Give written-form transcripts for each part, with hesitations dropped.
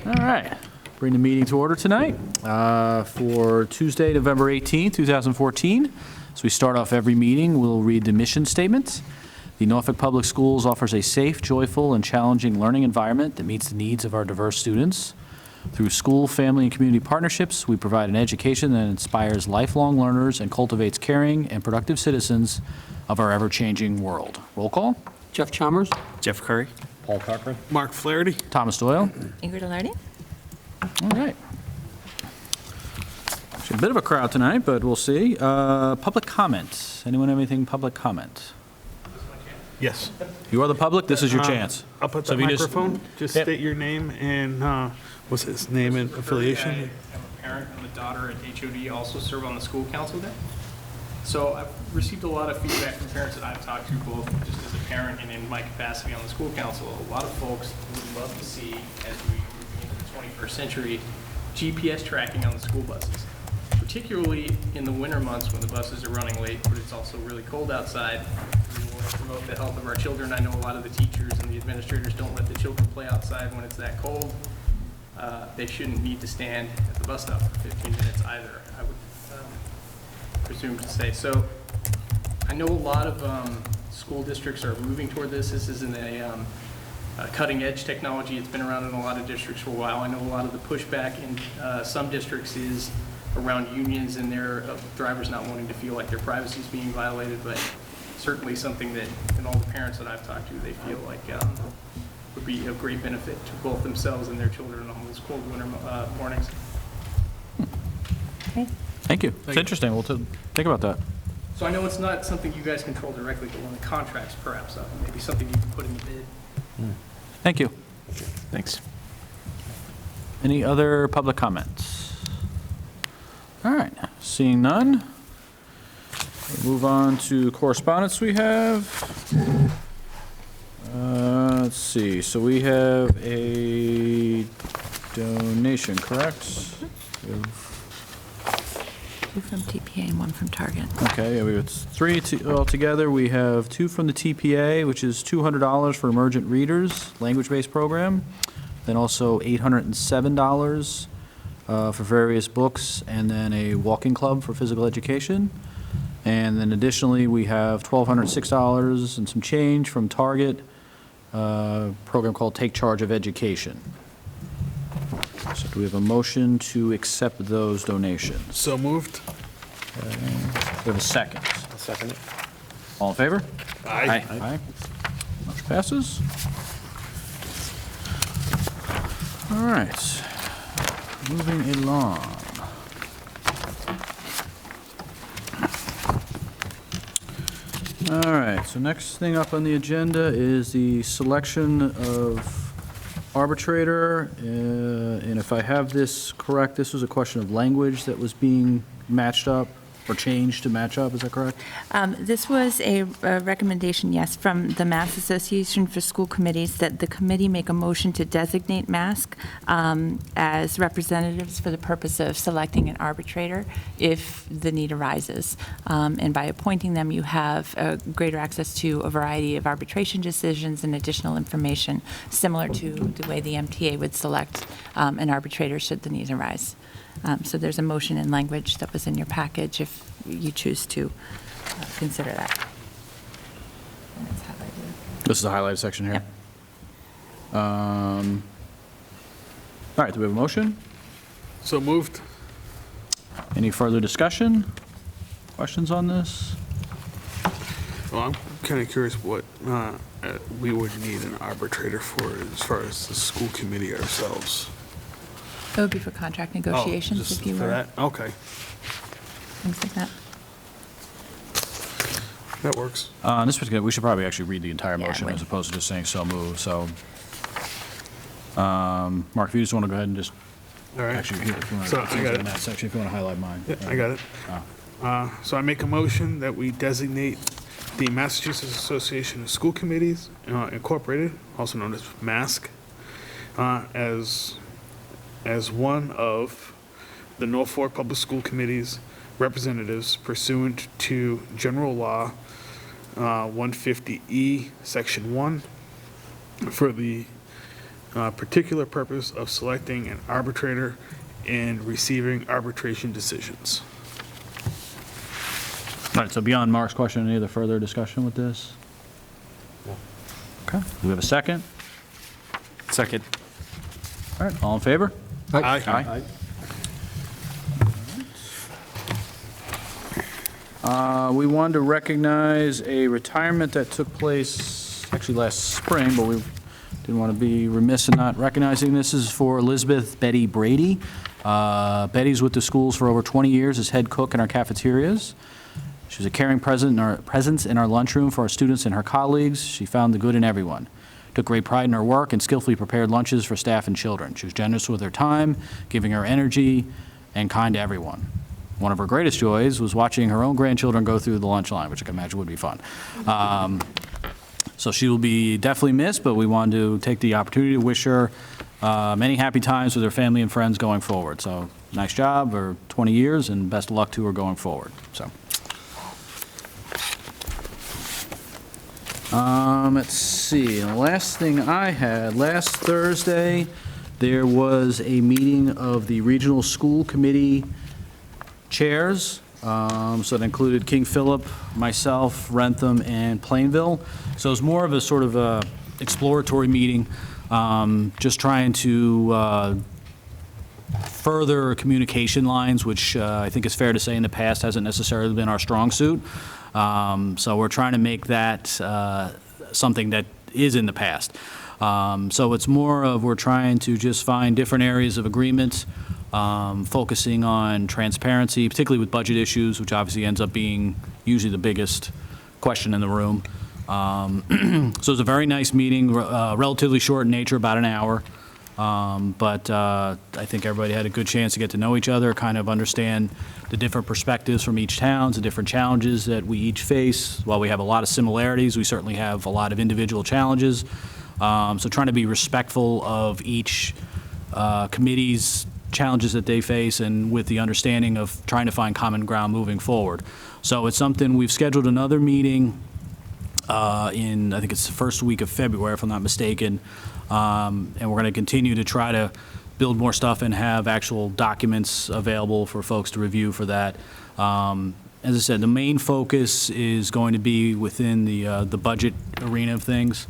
All right, bring the meeting to order tonight for Tuesday, November 18th, 2014. So we start off every meeting, we'll read the mission statement. The Norfolk Public Schools offers a safe, joyful, and challenging learning environment that meets the needs of our diverse students. Through school, family, and community partnerships, we provide an education that inspires lifelong learners and cultivates caring and productive citizens of our ever-changing world. Roll call. Jeff Chalmers. Jeff Curry. Paul Cochran. Mark Flaherty. Thomas Doyle. Ingrid Alardi. All right. Actually, a bit of a crowd tonight, but we'll see. Public comment. Anyone have anything public comment? Yes. You are the public. This is your chance. I'll put So the if you microphone. Just Yep. state your name and what's his name and affiliation. I'm a parent. I'm a daughter at HOD. Also serve on the school council there. So I've received a lot of feedback from parents that I've talked to, both just as a parent and in my capacity on the school council. A lot of folks would love to see, as we move into the 21st century, GPS tracking on the school buses, particularly in the winter months when the buses are running late, but it's also really cold outside. We want to promote the health of our children. I know a lot of the teachers and the administrators don't let the children play outside when it's that cold. They shouldn't need to stand at the bus stop for 15 minutes either, I would presume to say. So I know a lot of school districts are moving toward this. This isn't a cutting edge technology. It's been around in a lot of districts for a while. I know a lot of the pushback in some districts is around unions and their drivers not wanting to feel like their privacy is being violated, but certainly something that, and all the parents that I've talked to, they feel like would be of great benefit to both themselves and their children on those cold winter mornings. Okay. Thank you. It's interesting. We'll think about that. So I know it's not something you guys control directly, but when the contracts perhaps up, maybe something you can put in the bid. Thank you. Thanks. Any other public comments? All right, seeing none. We'll move on to correspondence we have. Let's see, so we have a donation, correct? We have- Two from TPA and one from Target. Okay, yeah, we have three altogether. We have two from the TPA, which is $200 for emergent readers, language-based program. Then also $807 for various books, and then a walking club for physical education. And then additionally, we have $1,206 and some change from Target, a program called Take Charge of Education. So do we have a motion to accept those donations? So moved. We have a second. I'll second it. All in favor? Aye. Aye. Motion passes. All right. Moving along. All right, so next thing up on the agenda is the selection of arbitrator. And if I have this correct, this was a question of language that was being matched up or changed to match up, is that correct? This was a recommendation, yes, from the Mass Association for School Committees, that the committee make a motion to designate MASC as representatives for the purpose of selecting an arbitrator if the need arises. And by appointing them, you have greater access to a variety of arbitration decisions and additional information, similar to the way the MTA would select an arbitrator should the need arise. So there's a motion in language that was in your package if you choose to consider that. And it's highlighted. This is the highlighted section here? Yep. All right, do we have a motion? So moved. Any further discussion? Questions on this? Well, I'm kind of curious what we would need an arbitrator for as far as the school committee ourselves. It would be for contract negotiations just if you for were, that? Okay, things like that. that works. On this particular, we should probably actually read the entire Yeah, motion we- as opposed to just saying so moved, so. Mark, if you just want to go ahead and just, All right. actually, here, if you want So, I to, got in it. that section, if you want to highlight mine. Yeah, I got it. Oh. So I make a motion that we designate the Massachusetts Association of School Committees Incorporated, also known as MASC, as one of the Norfolk Public School Committee's representatives pursuant to General Law 150E, Section 1, for the particular purpose of selecting an arbitrator and receiving arbitration decisions. All right, so beyond Mark's question, any other further discussion with this? Okay, do we have a second? Second. All right, all in favor? Aye. We wanted to recognize a retirement that took place actually last spring, but we didn't want to be remiss in not recognizing. This is for Elizabeth Betty Brady. Betty's with the schools for over 20 years as head cook in our cafeterias. She was a caring presence in our lunchroom for our students and her colleagues. She found the good in everyone. Took great pride in her work and skillfully prepared lunches for staff and children. She was generous with her time, giving her energy, and kind to everyone. One of her greatest joys was watching her own grandchildren go through the lunch line, which I can imagine would be fun. So she will be definitely missed, but we wanted to take the opportunity to wish her many happy times with her family and friends going forward. So nice job for 20 years, and best of luck to her going forward. So. Let's see, the last thing I had, last Thursday, there was a meeting of the regional school committee chairs. So it included King Philip, myself, Rentham, and Plainville. So it was more of a sort of a exploratory meeting, just trying to further communication lines, which I think is fair to say in the past hasn't necessarily been our strong suit. So we're trying to make that something that is in the past. So it's more of we're trying to just find different areas of agreement, focusing on transparency, particularly with budget issues, which obviously ends up being usually the biggest question in the room. So it was a very nice meeting, relatively short in nature, about an hour. But I think everybody had a good chance to get to know each other, kind of understand the different perspectives from each town, the different challenges that we each face. While we have a lot of similarities, we certainly have a lot of individual challenges. So trying to be respectful of each committee's challenges that they face, and with the understanding of trying to find common ground moving forward. So it's something, we've scheduled another meeting in, I think it's the first week of February, if I'm not mistaken. And we're going to continue to try to build more stuff and have actual documents available for folks to review for that. As I said, the main focus is going to be within the budget arena of things,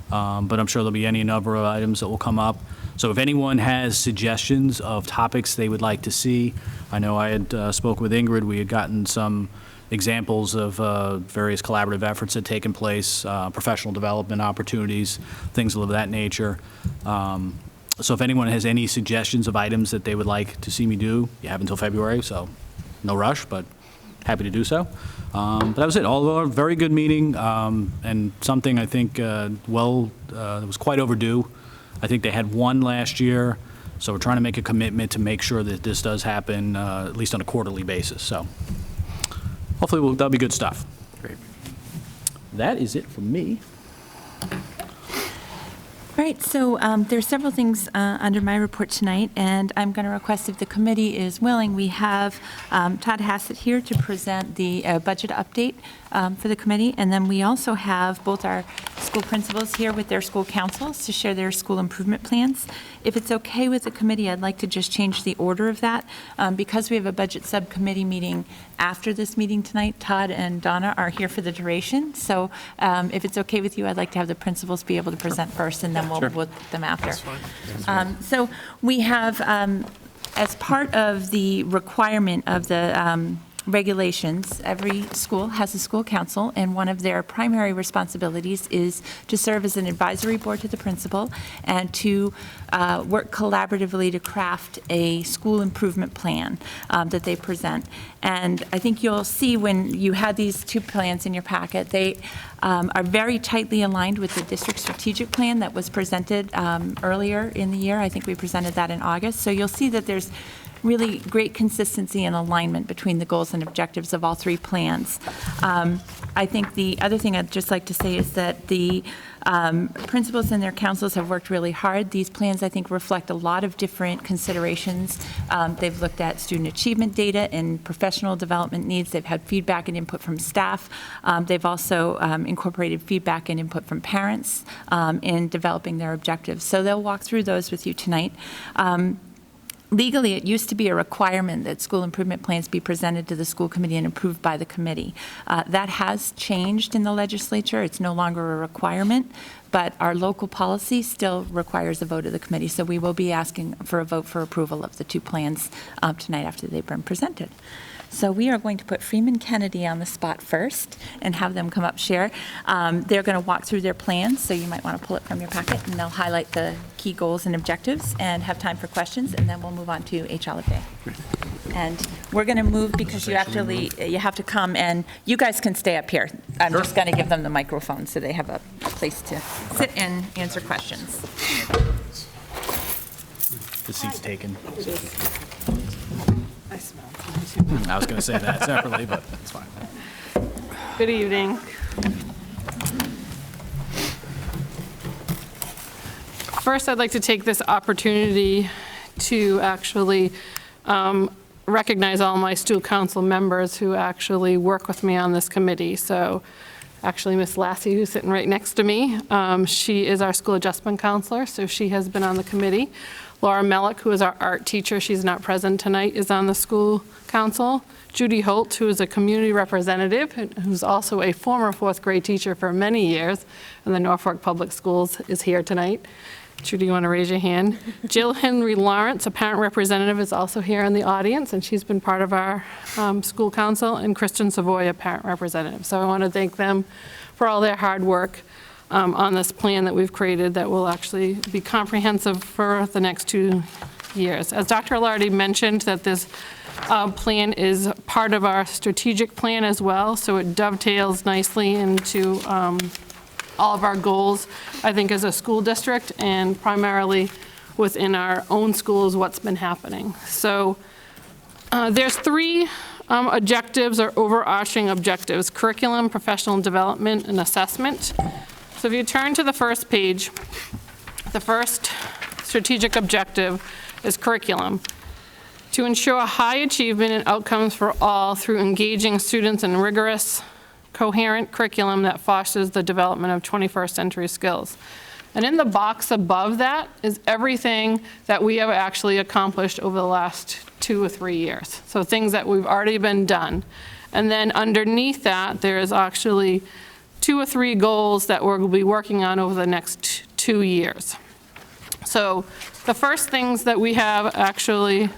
but I'm sure there'll be any number of items that will come up. So if anyone has suggestions of topics they would like to see, I know I had spoke with Ingrid. We had gotten some examples of various collaborative efforts that had taken place, professional development opportunities, things of that nature. So if anyone has any suggestions of items that they would like to see me do, you have until February, so no rush, but happy to do so. But that was it. All a very good meeting, and something I think that was quite overdue. I think they had one last year, so we're trying to make a commitment to make sure that this does happen at least on a quarterly basis. So hopefully that'll be good stuff. Great. That is it from me. All right, so there's several things under my report tonight, and I'm going to request, if the committee is willing, we have Todd Hassett here to present the budget update for the committee, and then we also have both our school principals here with their school councils to share their school improvement plans. If it's okay with the committee, I'd like to just change the order of that. Because we have a budget subcommittee meeting after this meeting tonight, Todd and Donna are here for the duration. So if it's okay with you, I'd like to have the principals be able to present first, and then we'll put them after. That's fine. So we have, as part of the requirement of the regulations, every school has a school council, and one of their primary responsibilities is to serve as an advisory board to the principal and to work collaboratively to craft a school improvement plan that they present. And I think you'll see when you had these two plans in your packet, they are very tightly aligned with the district strategic plan that was presented earlier in the year. I think we presented that in August. So you'll see that there's really great consistency and alignment between the goals and objectives of all three plans. I think the other thing I'd just like to say is that the Principals and their councils have worked really hard. These plans, I think, reflect a lot of different considerations. They've looked at student achievement data and professional development needs. They've had feedback and input from staff. They've also incorporated feedback and input from parents in developing their objectives. So they'll walk through those with you tonight. Legally, it used to be a requirement that school improvement plans be presented to the school committee and approved by the committee. That has changed in the legislature. It's no longer a requirement, but our local policy still requires a vote of the committee. So we will be asking for a vote for approval of the two plans tonight after they've been presented. So we are going to put Freeman Kennedy on the spot first and have them come up share. They're going to walk through their plans, so you might want to pull it from your packet, and they'll highlight the key goals and objectives and have time for questions, and then we'll move on to H. Olive. And we're going to move because you have to come, and you guys can stay up here. I'm just going to give them the microphone so they have a place to sit and answer questions. The seat's taken. I smell. I was going to say that separately, but it's fine. Good evening. First, I'd like to take this opportunity to actually recognize all my school council members who actually work with me on this committee. So actually, Miss Lassie, who's sitting right next to me, she is our school adjustment counselor, so she has been on the committee. Laura Mellick, who is our art teacher, she's not present tonight, is on the school council. Judy Holt, who is a community representative, who's also a former fourth grade teacher for many years in the Norfolk Public Schools, is here tonight. Judy, you want to raise your hand? Jill Henry Lawrence, a parent representative, is also here in the audience, and she's been part of our school council, and Kristen Savoy, a parent representative. So I want to thank them for all their hard work on this plan that we've created that will actually be comprehensive for the next 2 years. As Dr. Alardi mentioned, that this plan is part of our strategic plan as well, so it dovetails nicely into all of our goals, I think, as a school district, and primarily within our own schools, what's been happening. So there's 3 objectives or overarching objectives: curriculum, professional development, and assessment. So if you turn to the first page, the first strategic objective is curriculum. To ensure high achievement and outcomes for all through engaging students in rigorous, coherent curriculum that fosters the development of 21st century skills. And in the box above that is everything that we have actually accomplished over the last 2 or 3 years. So things that we've already been done. And then underneath that, there is actually 2 or 3 goals that we'll be working on over the next 2 years. So the first things that we have actually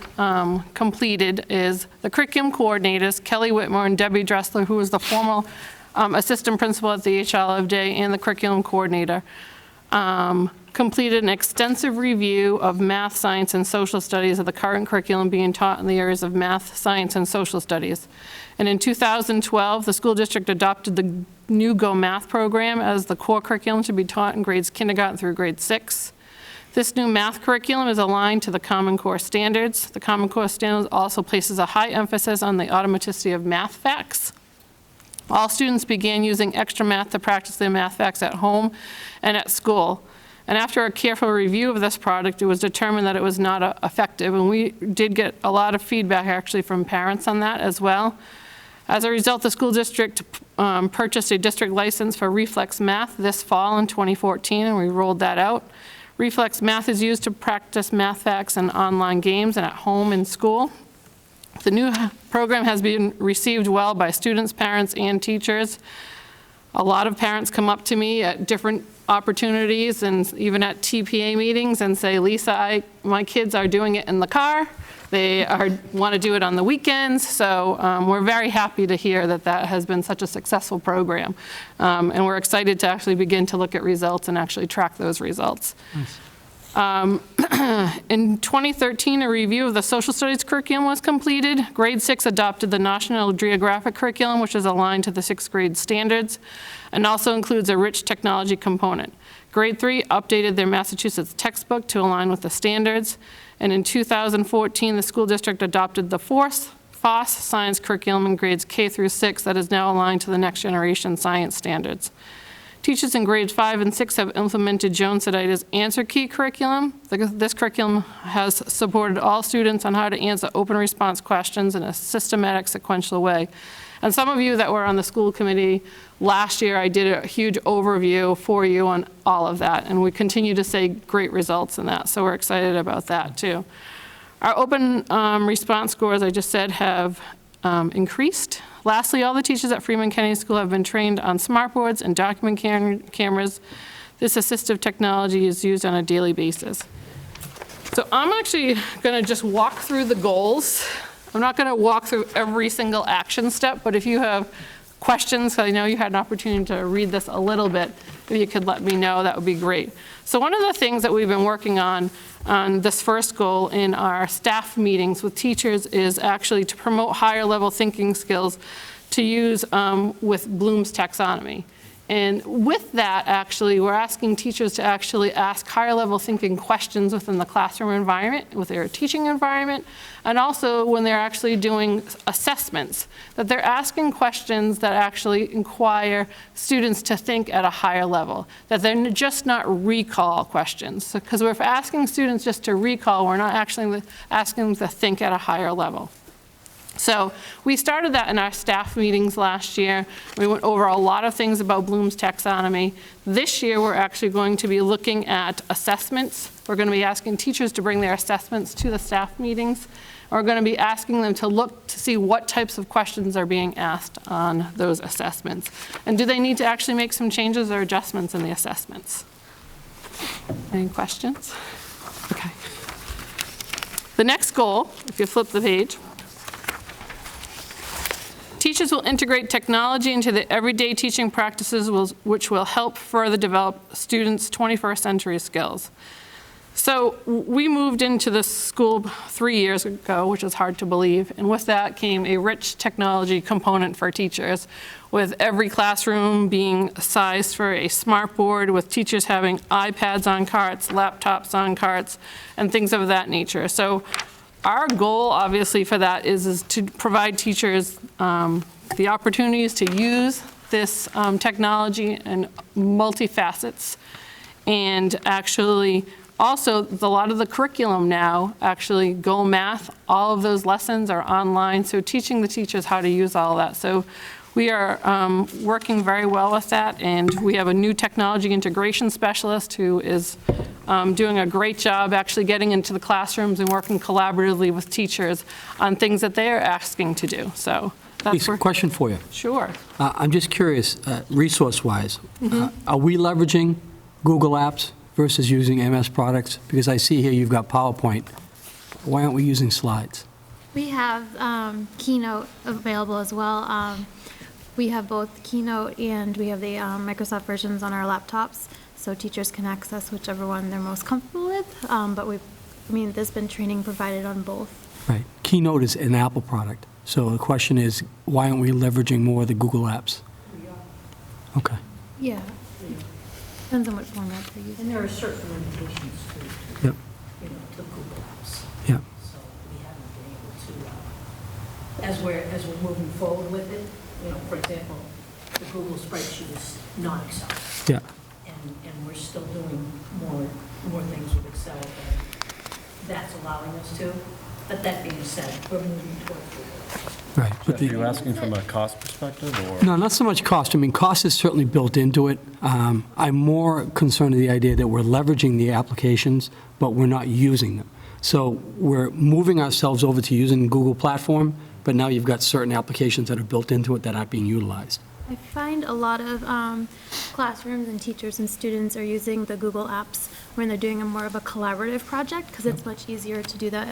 completed is the curriculum coordinators, Kelly Whitmore and Debbie Dressler, who was the former assistant principal at the H. Olive Day and the curriculum coordinator, completed an extensive review of math, science, and social studies of the current curriculum being taught in the areas of math, science, and social studies. And in 2012, the school district adopted the new Go Math program as the core curriculum to be taught in grades kindergarten through grade 6. This new math curriculum is aligned to the Common Core standards. The Common Core standards also places a high emphasis on the automaticity of math facts. All students began using extra math to practice their math facts at home and at school. And after a careful review of this product, it was determined that it was not effective. And we did get a lot of feedback actually from parents on that as well. As a result, the school district purchased a district license for Reflex Math this fall in 2014, and we rolled that out. Reflex Math is used to practice math facts in online games and at home in school. The new program has been received well by students, parents, and teachers. A lot of parents come up to me at different opportunities and even at TPA meetings and say, Lisa, my kids are doing it in the car. They want to do it on the weekends. So we're very happy to hear that that has been such a successful program. And we're excited to actually begin to look at results and actually track those results. Nice. In 2013, a review of the social studies curriculum was completed. Grade 6 adopted the National Geographic curriculum, which is aligned to the 6th grade standards, and also includes a rich technology component. Grade 3 updated their Massachusetts textbook to align with the standards. And in 2014, the school district adopted the FOSS science curriculum in grades K through 6 that is now aligned to the next generation science standards. Teachers in grades 5 and 6 have implemented Joan Sedita's Answer Key curriculum. This curriculum has supported all students on how to answer open response questions in a systematic, sequential way. And some of you that were on the school committee last year, I did a huge overview for you on all of that, and we continue to see great results in that, so we're excited about that too. Our open response scores, I just said, have increased. Lastly, all the teachers at Freeman Kennedy School have been trained on smartboards and document cameras. This assistive technology is used on a daily basis. So I'm actually going to just walk through the goals. I'm not going to walk through every single action step, but if you have questions, I know you had an opportunity to read this a little bit, if you could let me know, that would be great. So one of the things that we've been working on this first goal in our staff meetings with teachers is actually to promote higher level thinking skills to use with Bloom's taxonomy. And with that, actually, we're asking teachers to actually ask higher level thinking questions within the classroom environment, with their teaching environment, and also when they're actually doing assessments, that they're asking questions that actually inquire students to think at a higher level, that they're just not recall questions. Because we're asking students just to recall, we're not actually asking them to think at a higher level. So we started that in our staff meetings last year. We went over a lot of things about Bloom's taxonomy. This year, we're actually going to be looking at assessments. We're going to be asking teachers to bring their assessments to the staff meetings. We're going to be asking them to look to see what types of questions are being asked on those assessments. And do they need to actually make some changes or adjustments in the assessments? Any questions? Okay. The next goal, if you flip the page, teachers will integrate technology into their everyday teaching practices, which will help further develop students' 21st century skills. So we moved into this school 3 years ago, which is hard to believe, and with that came a rich technology component for teachers, with every classroom being sized for a smartboard, with teachers having iPads on carts, laptops on carts, and things of that nature. So our goal, obviously, for that is to provide teachers the opportunities to use this technology in multifacets. And actually, also, a lot of the curriculum now, actually, Go Math, all of those lessons are online, so teaching the teachers how to use all of that. So we are working very well with that, and we have a new technology integration specialist who is doing a great job actually getting into the classrooms and working collaboratively with teachers on things that they are asking to do. So that's Lisa, question for you. Sure. I'm just curious, resource-wise, are we leveraging Google Apps versus using MS products? Because I see here you've got PowerPoint. Why aren't we using slides? We have Keynote available as well. We have both Keynote and we have the Microsoft versions on our laptops, so teachers can access whichever one they're most comfortable with. But there's been training provided on both. Right. Keynote is an Apple product. So the question is, why aren't we leveraging more of the Google Apps? We are. Okay. Yeah. Depends on what format they're using. And there are certain limitations to Yep. To Google Apps. Yep. So we haven't been able to, as we're moving forward with it, for example, the Google spreadsheet is not Excel. Yeah. And we're still doing more things with Excel than that's allowing us to. But that being said, we're moving towards Google. Right. Jeff, are you asking from a cost perspective, or? No, not so much cost. I mean, cost is certainly built into it. I'm more concerned with the idea that we're leveraging the applications, but we're not using them. So we're moving ourselves over to using Google platform, but now you've got certain applications that are built into it that aren't being utilized. I find a lot of classrooms and teachers and students are using the Google Apps when they're doing more of a collaborative project, because it's much easier to do that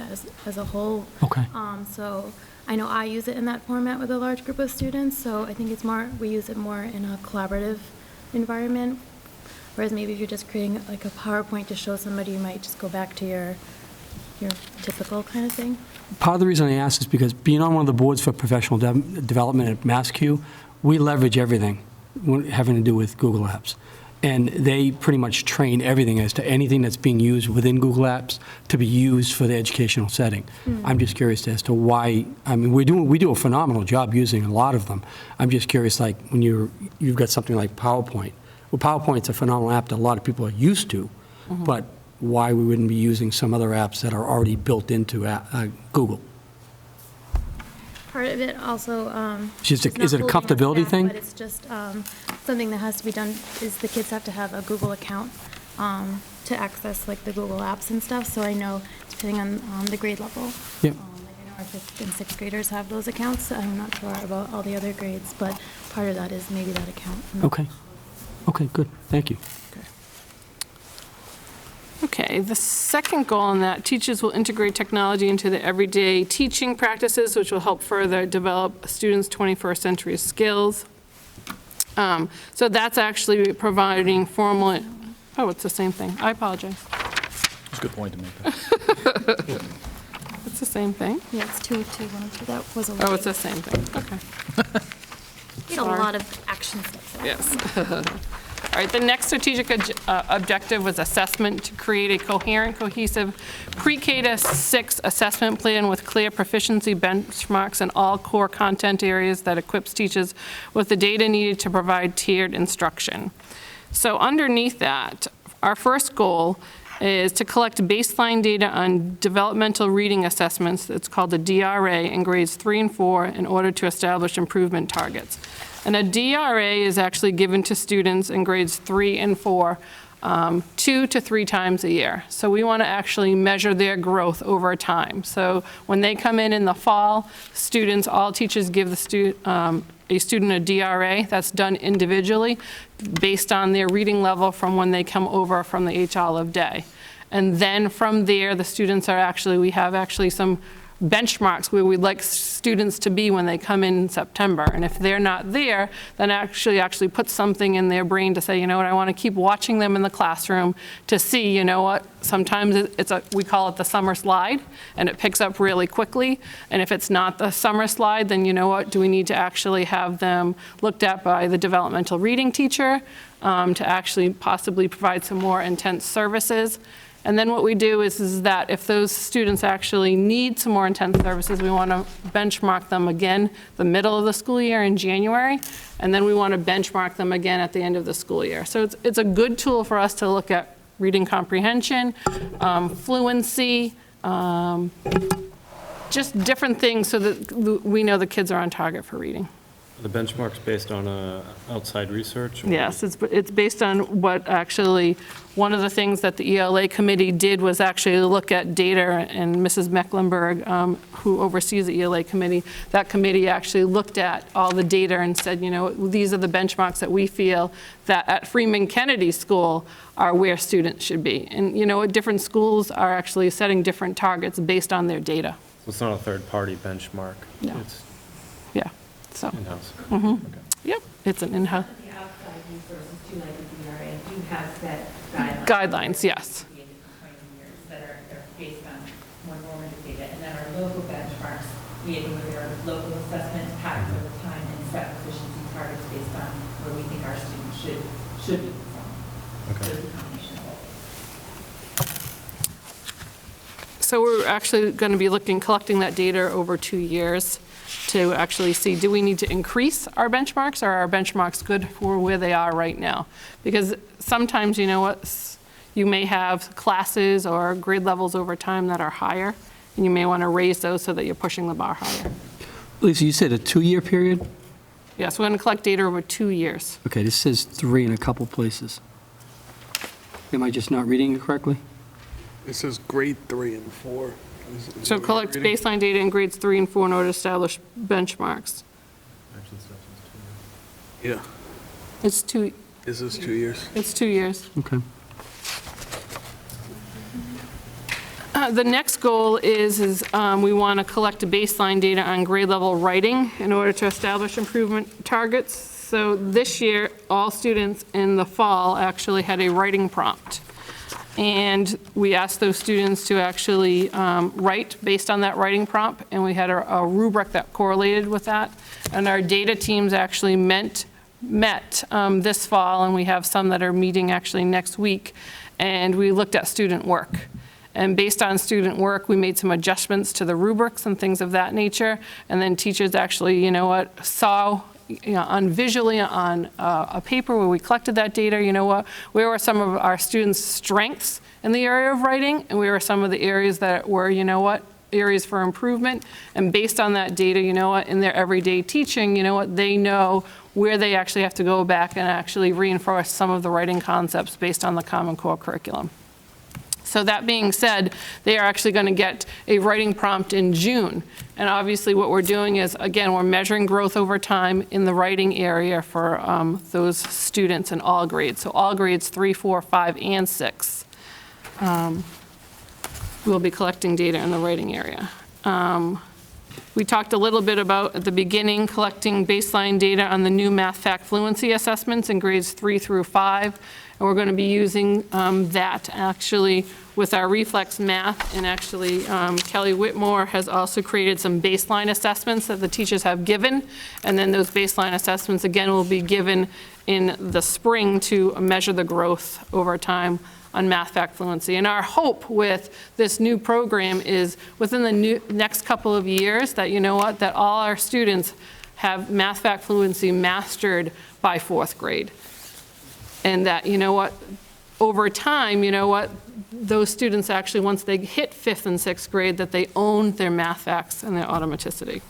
as a whole. Okay. So I know I use it in that format with a large group of students, so I think we use it more in a collaborative environment. Whereas maybe if you're just creating like a PowerPoint to show somebody, you might just go back to your typical kind of thing. Part of the reason I ask is because being on one of the boards for professional development at MassQ, we leverage everything having to do with Google Apps. And they pretty much train everything as to anything that's being used within Google Apps to be used for the educational setting. I'm just curious as to why. I mean, we do a phenomenal job using a lot of them. I'm just curious, like when you've got something like PowerPoint, Well, PowerPoint's a phenomenal app that a lot of people are used to, but why we wouldn't be using some other apps that are already built into Google? Part of it also, Is it it's not a holding us comfortability back, thing? But it's just something that has to be done, is the kids have to have a Google account to access like the Google apps and stuff. So I know, depending on the grade level. Yep. Like I know our 5th and 6th graders have those accounts. I'm not sure about all the other grades, but part of that is maybe that account. Okay. Okay, good. Thank you. Okay, the second goal in that, teachers will integrate technology into their everyday teaching practices, which will help further develop students' 21st century skills. So that's actually providing formal, oh, it's the same thing. I apologize. It's a good point to make. It's the same thing. Yeah, it's 20212. That was a Oh, it's the same thing. Okay. a lot of action steps. Yes. All right, the next strategic objective was assessment, to create a coherent, cohesive pre-K to 6 assessment plan with clear proficiency benchmarks in all core content areas that equips teachers with the data needed to provide tiered instruction. So underneath that, our first goal is to collect baseline data on developmental reading assessments, it's called the DRA, in grades 3 and 4 in order to establish improvement targets. And a DRA is actually given to students in grades 3 and 4 2 to 3 times a year. So we want to actually measure their growth over time. So when they come in the fall, students, all teachers give a student a DRA that's done individually based on their reading level from when they come over from the H. Olive Day. And then from there, the students are we have some benchmarks where we'd like students to be when they come in September. And if they're not there, then actually put something in their brain to say, you know what, I want to keep watching them in the classroom to see, you know what, sometimes we call it the summer slide, and it picks up really quickly. And if it's not the summer slide, then you know what, do we need to actually have them looked at by the developmental reading teacher to actually possibly provide some more intense services. And then what we do is that if those students actually need some more intense services, we want to benchmark them again the middle of the school year in January, and then we want to benchmark them again at the end of the school year. So it's a good tool for us to look at reading comprehension, fluency, just different things so that we know the kids are on target for reading. The benchmark's based on outside research? Or? Yes, it's based on what actually, one of the things that the ELA committee did was actually look at data, and Mrs. Mecklenburg, who oversees the ELA committee, that committee actually looked at all the data and said, you know, these are the benchmarks that we feel that at Freeman Kennedy School are where students should be. And you know, different schools are actually setting different targets based on their data. So it's not a third-party benchmark? No. It's Yeah, so, in-house? mhm. Okay. Yep, it's an in-house. The outside resources too, like the DRA, do have set guidelines. Guidelines, yes. That are based on more normative data. And then our local benchmarks, we look at our local assessment patterns over time and set proficiency targets based on where we think our students should be performing. Okay. So it's a combination of both. So we're actually going to be collecting that data over 2 years to actually see, do we need to increase our benchmarks, or are our benchmarks good for where they are right now? Because sometimes, you know what, you may have classes or grade levels over time that are higher, and you may want to raise those so that you're pushing the bar higher. Lisa, you said a 2-year period? Yes, we're going to collect data over 2 years. Okay, this says 3 in a couple places. Am I just not reading it correctly? It says grade 3 and 4. Is So what collect you're reading? baseline data in grades 3 and 4 in order to establish benchmarks. Yeah, It's 2 this is 2 years. It's 2 years. Okay. The next goal is we want to collect baseline data on grade level writing in order to establish improvement targets. So this year, all students in the fall actually had a writing prompt. And we asked those students to actually write based on that writing prompt, and we had a rubric that correlated with that. And our data teams actually met this fall, and we have some that are meeting actually next week, and we looked at student work. And based on student work, we made some adjustments to the rubrics and things of that nature. And then teachers actually, you know what, saw on visually on a paper where we collected that data, you know what, where were some of our students' strengths in the area of writing, and where were some of the areas that were, you know what, areas for improvement. And based on that data, you know what, in their everyday teaching, you know what, they know where they actually have to go back and actually reinforce some of the writing concepts based on the Common Core curriculum. So that being said, they are actually going to get a writing prompt in June. And obviously what we're doing is, again, we're measuring growth over time in the writing area for those students in all grades. So all grades 3, 4, 5, and 6. We'll be collecting data in the writing area. We talked a little bit about, at the beginning, collecting baseline data on the new math fact fluency assessments in grades 3 through 5. And we're going to be using that actually with our reflex math. And actually, Kelly Whitmore has also created some baseline assessments that the teachers have given. And then those baseline assessments, again, will be given in the spring to measure the growth over time on math fact fluency. And our hope with this new program is within the next couple of years that, you know what, that all our students have math fact fluency mastered by 4th grade. And that, you know what, over time, you know what, those students actually, once they hit 5th and 6th grade, that they own their math facts and their automaticity.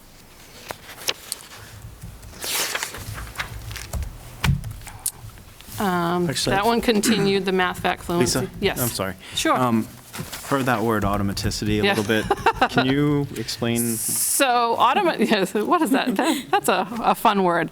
That one continued, the math fact fluency. Lisa? Yes. I'm sorry. Sure. For that word automaticity a little bit, can you explain? So yes, what is that? That's a fun word.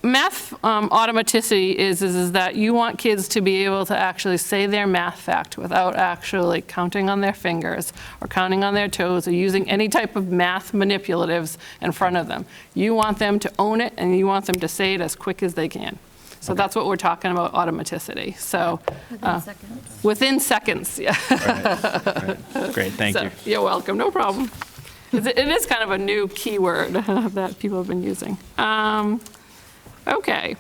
Math automaticity is that you want kids to be able to actually say their math fact without actually counting on their fingers or counting on their toes or using any type of math manipulatives in front of them. You want them to own it, and you want them to say it as quick as they can. So that's what we're talking about, automaticity. So Within seconds. within seconds, yeah. Right. Great, thank you. You're welcome, no problem. It is kind of a new keyword that people have been using. Okay.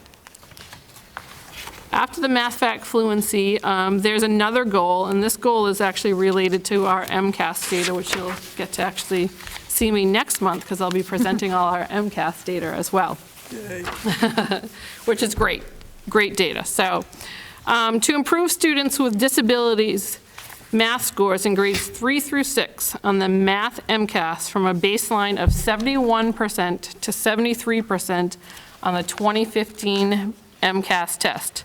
After the math fact fluency, there's another goal, and this goal is actually related to our MCAS data, which you'll get to actually see me next month because I'll be presenting all our MCAS data as well. Which is great data. So to improve students with disabilities math scores in grades 3 through 6 on the math MCAS from a baseline of 71% to 73% on the 2015 MCAS test.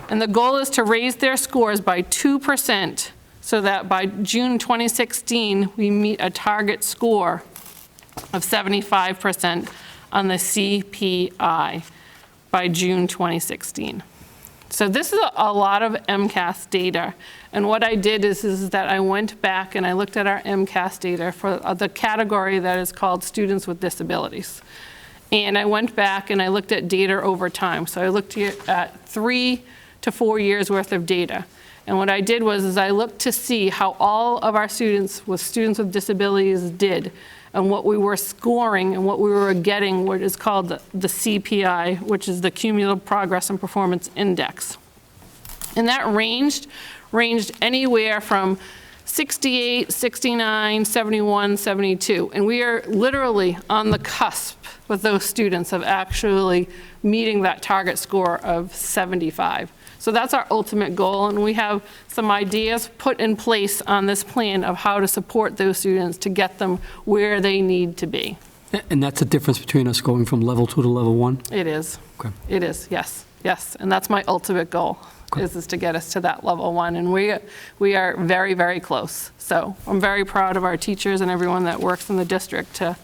And the goal is to raise their scores by 2% so that by June 2016, we meet a target score of 75% on the CPI by June 2016. So this is a lot of MCAS data. And what I did is that I went back and I looked at our MCAS data for the category that is called students with disabilities. And I went back and I looked at data over time. So I looked at 3 to 4 years worth of data. And what I did was I looked to see how all of our students with disabilities did, and what we were scoring and what we were getting, what is called the CPI, which is the Cumulative Progress and Performance Index. And that ranged anywhere from 68, 69, 71, 72. And we are literally on the cusp with those students of actually meeting that target score of 75. So that's our ultimate goal, and we have some ideas put in place on this plan of how to support those students to get them where they need to be. And that's the difference between us going from level 2 to level 1? It is. Okay. It is, yes, yes. And that's my ultimate goal, is to get us to that level 1. And we are very, very close. So I'm very proud of our teachers and everyone that works in the district to,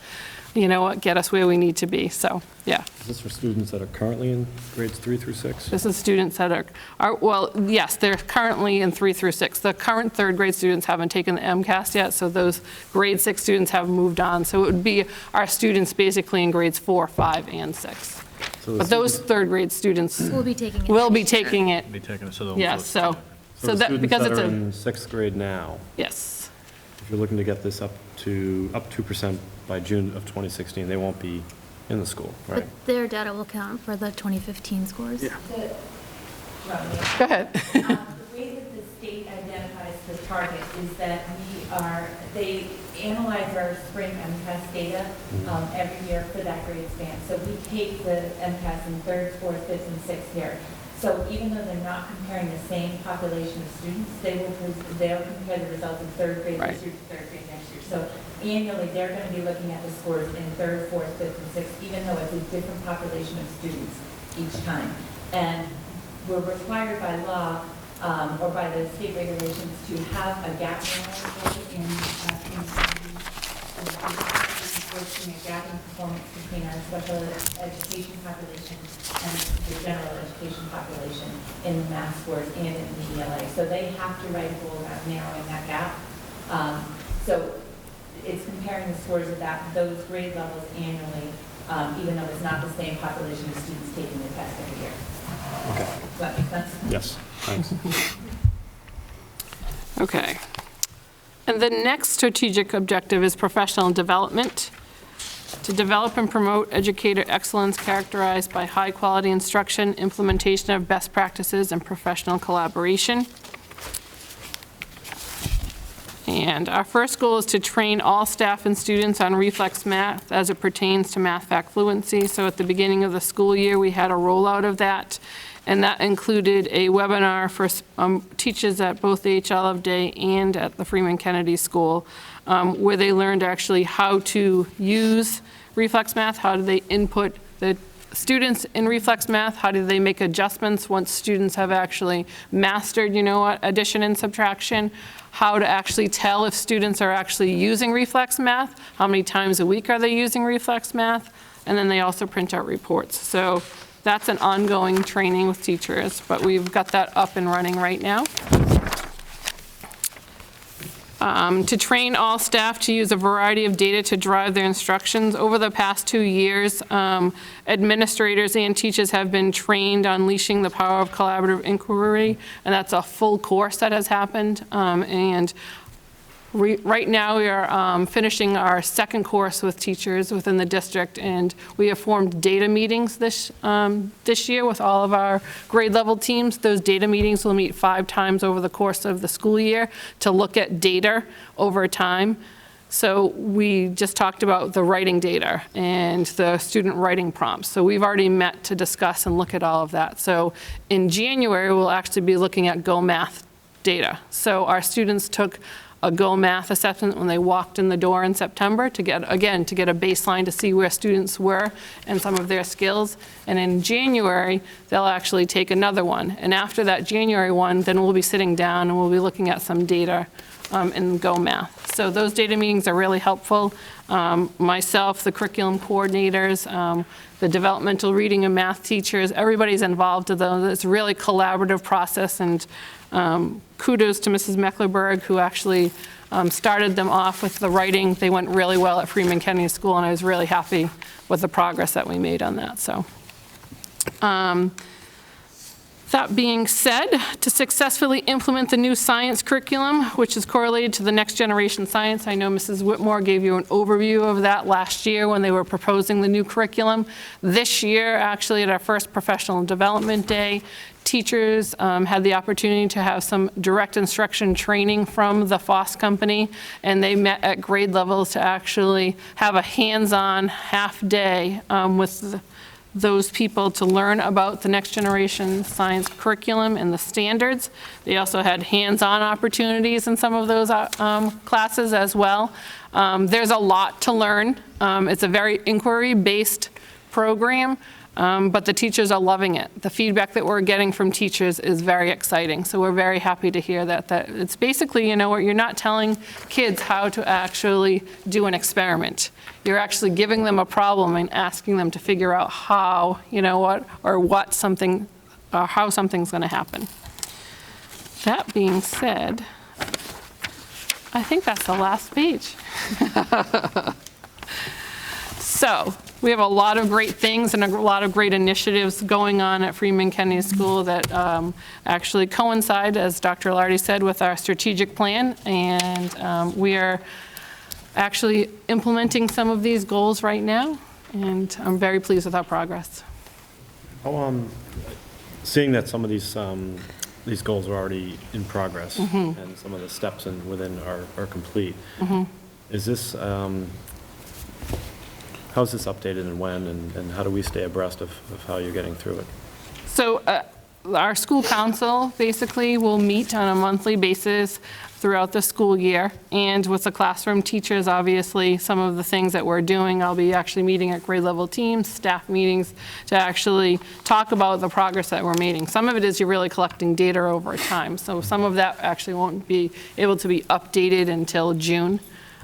you know what, get us where we need to be. So, yeah. Is this for students that are currently in grades 3 through 6? This is students that are, well, yes, they're currently in 3 through 6. The current 3rd grade students haven't taken the MCAS yet, so those grade 6 students have moved on. So it would be our students basically in grades 4, 5, and 6. So But those 3rd grade students We'll be taking it. will be next year. taking it. Be taken, so they'll. Yes, so the that, students because that it's are a, in 6th grade now, yes. if you're looking to get this up 2% by June of 2016, they won't be in the school, right? But their data will count for the 2015 scores. Yeah. Go ahead. The way that the state identifies the target is that analyze our spring MCAS data every year for that grade span. So we take the MCAS in 3rd, 4th, 5th, and 6th year. So even though they're not comparing the same population of students, they'll compare the results in 3rd grade this year to 3rd grade next year. So annually, they're going to be looking at the scores in 3rd, 4th, 5th, and 6th, even though it's a different population of students each time. And we're required by law or by the state regulations to have a gap analysis in a gap in performance between our special education population and the general education population in the math scores and in the ELA. So they have to write a goal about narrowing that gap. So it's comparing the scores of those grade levels annually, even though it's not the same population of students taking the test every year. Okay. Does that make sense? Yes, thanks. Okay. And the next strategic objective is professional development. To develop and promote educator excellence characterized by high-quality instruction, implementation of best practices, and professional collaboration. And our first goal is to train all staff and students on reflex math as it pertains to math fact fluency. So at the beginning of the school year, we had a rollout of that, and that included a webinar for teachers at both the H.L. of Day and at the Freeman Kennedy School, where they learned actually how to use reflex math, how do they input the students in reflex math, how do they make adjustments once students have actually mastered, addition and subtraction, how to actually tell if students are actually using reflex math, how many times a week are they using reflex math, and then they also print out reports. So that's an ongoing training with teachers, but we've got that up and running right now. To train all staff to use a variety of data to drive their instructions. Over the past 2 years, administrators and teachers have been trained on unleashing the power of collaborative inquiry, and that's a full course that has happened. Right now, we are finishing our second course with teachers within the district, and we have formed data meetings this year with all of our grade level teams. Those data meetings will meet 5 times over the course of the school year to look at data over time. So we just talked about the writing data and the student writing prompts. So we've already met to discuss and look at all of that. So in January, we'll actually be looking at Go Math data. So our students took a Go Math assessment when they walked in the door in September to get a baseline to see where students were and some of their skills. And in January, they'll actually take another one. And after that January one, then we'll be sitting down and we'll be looking at some data in Go Math. So those data meetings are really helpful. Myself, the curriculum coordinators, the developmental reading and math teachers, everybody's involved in those. It's a really collaborative process, and kudos to Mrs. Mecklenburg, who actually started them off with the writing. They went really well at Freeman Kennedy School, and I was really happy with the progress that we made on that. So. That being said, to successfully implement the new science curriculum, which is correlated to the next generation science, I know Mrs. Whitmore gave you an overview of that last year when they were proposing the new curriculum. This year, actually, at our first professional development day, teachers had the opportunity to have some direct instruction training from the FOSS company, and they met at grade levels to actually have a hands-on half-day with those people to learn about the next generation science curriculum and the standards. They also had hands-on opportunities in some of those classes as well. There's a lot to learn. It's a very inquiry-based program, but the teachers are loving it. The feedback that we're getting from teachers is very exciting, so we're very happy to hear that. That it's basically, you're not telling kids how to actually do an experiment. You're actually giving them a problem and asking them to figure out how, how something's going to happen. That being said, I think that's the last page. So, we have a lot of great things and a lot of great initiatives going on at Freeman Kennedy School that actually coincide, as Dr. Lardy said, with our strategic plan, and we are actually implementing some of these goals right now, and I'm very pleased with our progress. Seeing that some of these goals are already in progress and some of the steps within are complete, Is this, how's this updated and when, and how do we stay abreast of how you're getting through it? So our school council basically will meet on a monthly basis throughout the school year. And with the classroom teachers, obviously, some of the things that we're doing, I'll be actually meeting at grade level teams, staff meetings, to actually talk about the progress that we're making. Some of it is you're really collecting data over time. So some of that actually won't be able to be updated until June.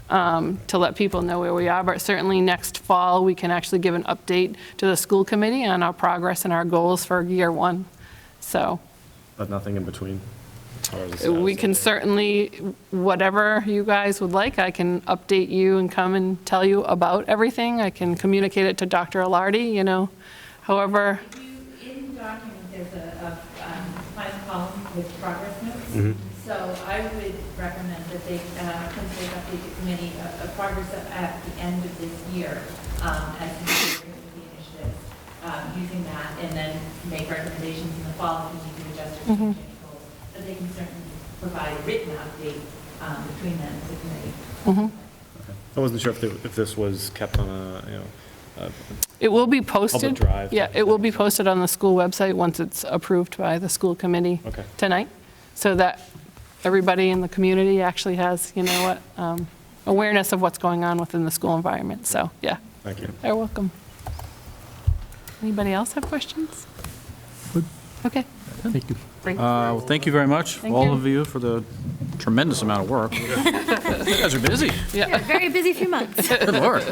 To let people know where we are, but certainly next fall, we can actually give an update to the school committee on our progress and our goals for year one. So But nothing in between? As far as the we status can update? certainly, whatever you guys would like, I can update you and come and tell you about everything. I can communicate it to Dr. Alardi, however. In the document, there's a final column with progress notes. Mhm. So I would recommend that they, since they update the committee, a progress at the end of this year, as to the initiatives, using that, and then make recommendations in the fall if you need to adjust or change any goals. But they can certainly provide a written update between them as a committee. I wasn't sure if this was kept on a, It will be posted. drive Yeah, type it will thing. be posted on the school website once it's approved by the school committee Okay. tonight, so that everybody in the community actually has, awareness of what's going on within the school environment. So, yeah, Thank you. you're welcome. Anybody else have questions? Okay. Thank you. Well, thank you very much, Thank all you. of you, for the tremendous amount of work. You guys are busy. Yeah. Very busy few months. Good Lord.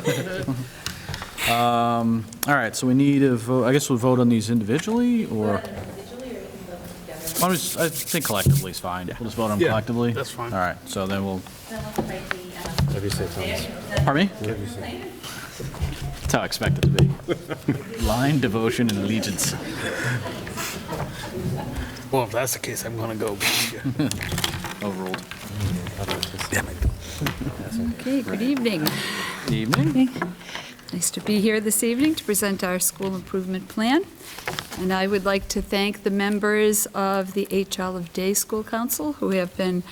All right, so we need a vote, I guess we'll vote on these individually, or? Why don't we just- I think collectively is fine. We'll just vote on them Yeah, collectively? that's fine. All right, so then we'll, Have you said something? pardon me? That's how I expect it to be. Line, devotion, and allegiance. Well, if that's the case, I'm going to go. Overruled. Okay, good evening. Good evening. Nice to be here this evening to present our school improvement plan. And I would like to thank the members of the 8 Olive Day School Council who have been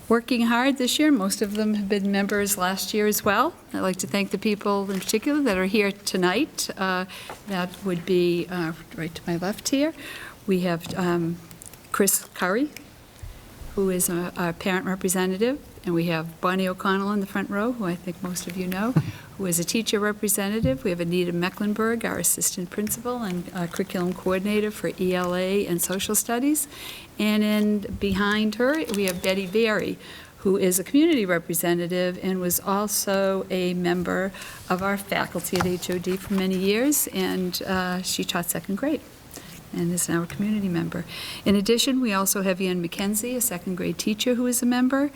working hard this year. Most of them have been members last year as well. I'd like to thank the people in particular that are here tonight. That would be right to my left here. We have Chris Curry, who is our parent representative, and we have Bonnie O'Connell in the front row, who I think most of you know, who is a teacher representative. We have Anita Mecklenburg, our assistant principal and curriculum coordinator for ELA and social studies. And behind her, we have Betty Berry, who is a community representative and was also a member of our faculty at HOD for many years, and she taught second grade and is now a community member. In addition, we also have Ian McKenzie, a second grade teacher who is a member,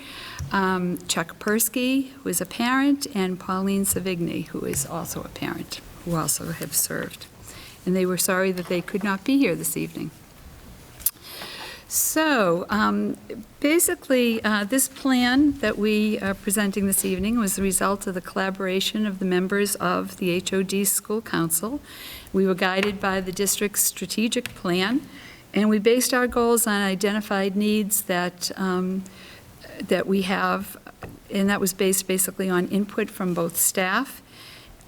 Chuck Persky, who is a parent, and Pauline Savigny, who is also a parent, who also have served. And they were sorry that they could not be here this evening. So basically, this plan that we are presenting this evening was the result of the collaboration of the members of the HOD School Council. We were guided by the district's strategic plan, and we based our goals on identified needs that we have, and that was based basically on input from both staff,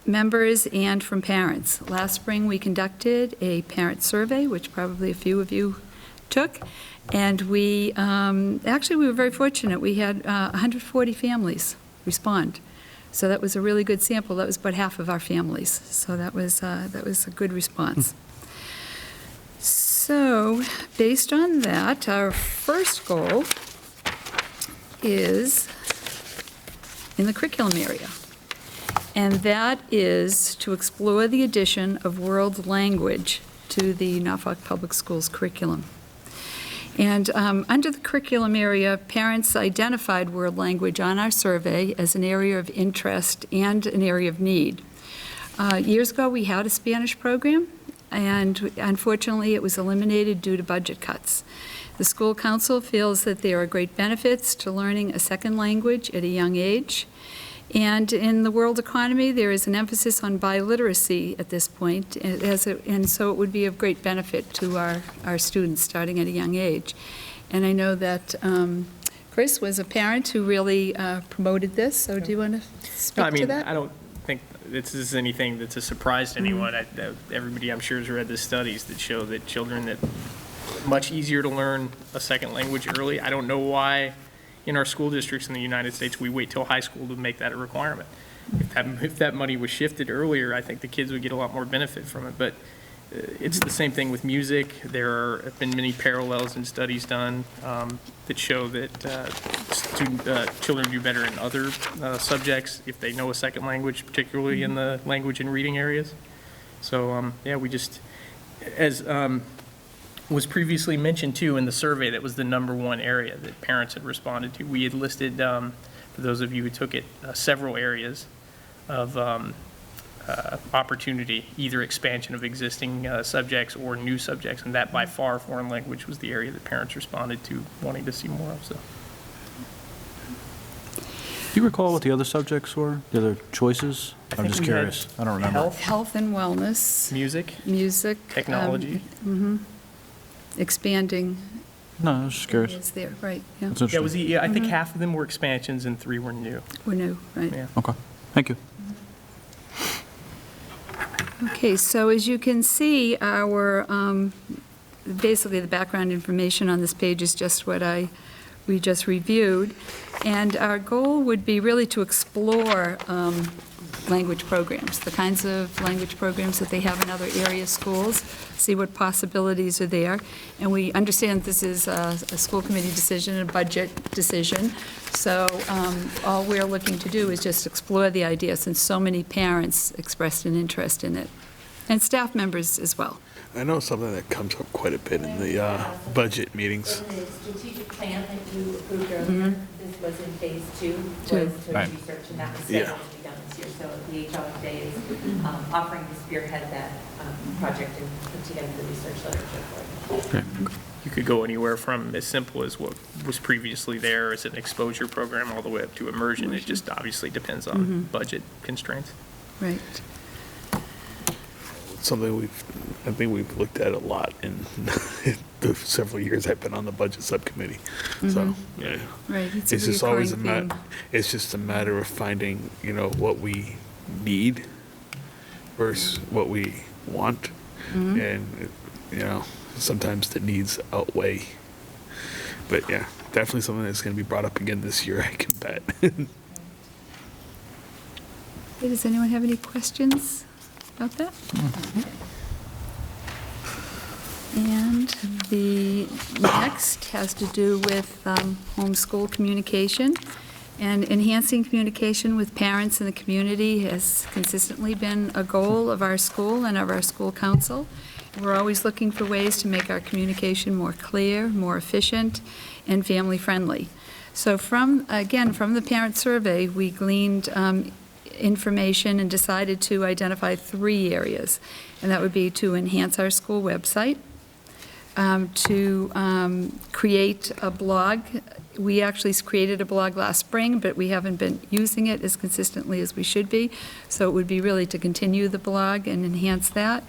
members, and from parents. Last spring, we conducted a parent survey, which probably a few of you took, and we were very fortunate. We had 140 families respond. So that was a really good sample. That was about half of our families. So that was a good response. So based on that, our first goal is in the curriculum area. And that is to explore the addition of world language to the Norfolk Public Schools curriculum. And under the curriculum area, parents identified world language on our survey as an area of interest and an area of need. Years ago, we had a Spanish program, and unfortunately, it was eliminated due to budget cuts. The school council feels that there are great benefits to learning a second language at a young age. And in the world economy, there is an emphasis on biliteracy at this point, and so it would be of great benefit to our students starting at a young age. And I know that Chris was a parent who really promoted this, so do you want to No, speak I to mean, that? I don't think this is anything that's a surprise to anyone. Everybody, I'm sure, has read the studies that show that children that much easier to learn a second language early. I don't know why in our school districts in the United States, we wait till high school to make that a requirement. If that money was shifted earlier, I think the kids would get a lot more benefit from it. But it's the same thing with music. There have been many parallels and studies done that show that children do better in other subjects if they know a second language, particularly in the language and reading areas. So, yeah, we just, as was previously mentioned too in the survey, that was the #1 area that parents had responded to. We had listed, for those of you who took it, several areas of opportunity, either expansion of existing subjects or new subjects, and that by far, foreign language was the area that parents responded to wanting to see more of. So, Do you recall what the other subjects were, the other choices? I'm just curious. I don't remember. Health and wellness, music, technology. Expanding. No, I was just curious. Is there, right, yeah. That's yeah, interesting. I think half of them were expansions and 3 were new. We're new, right. Yeah. Okay, thank you. Okay, so as you can see, our, basically the background information on this page is just what we just reviewed. And our goal would be really to explore language programs, the kinds of language programs that they have in other area schools, see what possibilities are there. And we understand this is a school committee decision, a budget decision. So all we're looking to do is just explore the idea, since so many parents expressed an interest in it, and staff members as well. I know something that comes up quite a bit in the budget meetings. In the strategic plan that you approved earlier, this was in phase 2, was to Right. research, and that was Yeah. scheduled to be done this year. So the HL Day is offering to spearhead that project and put together the research literature for it. Okay. You could go anywhere from as simple as what was previously there as an exposure program all the way up to immersion. It just obviously depends on budget constraints. Right. Something I think we've looked at a lot in the several years I've been on the budget subcommittee. So, yeah. Right, it's It's a just always recurring theme. it's just a matter of finding, what we need versus what we want. And, sometimes the needs outweigh. But yeah, definitely something that's going to be brought up again this year, I can bet. Does anyone have any questions about that? And the next has to do with homeschool communication. And enhancing communication with parents in the community has consistently been a goal of our school and of our school council. We're always looking for ways to make our communication more clear, more efficient, and family-friendly. So from the parent survey, we gleaned information and decided to identify 3 areas. And that would be to enhance our school website, to create a blog. We actually created a blog last spring, but we haven't been using it as consistently as we should be. So it would be really to continue the blog and enhance that.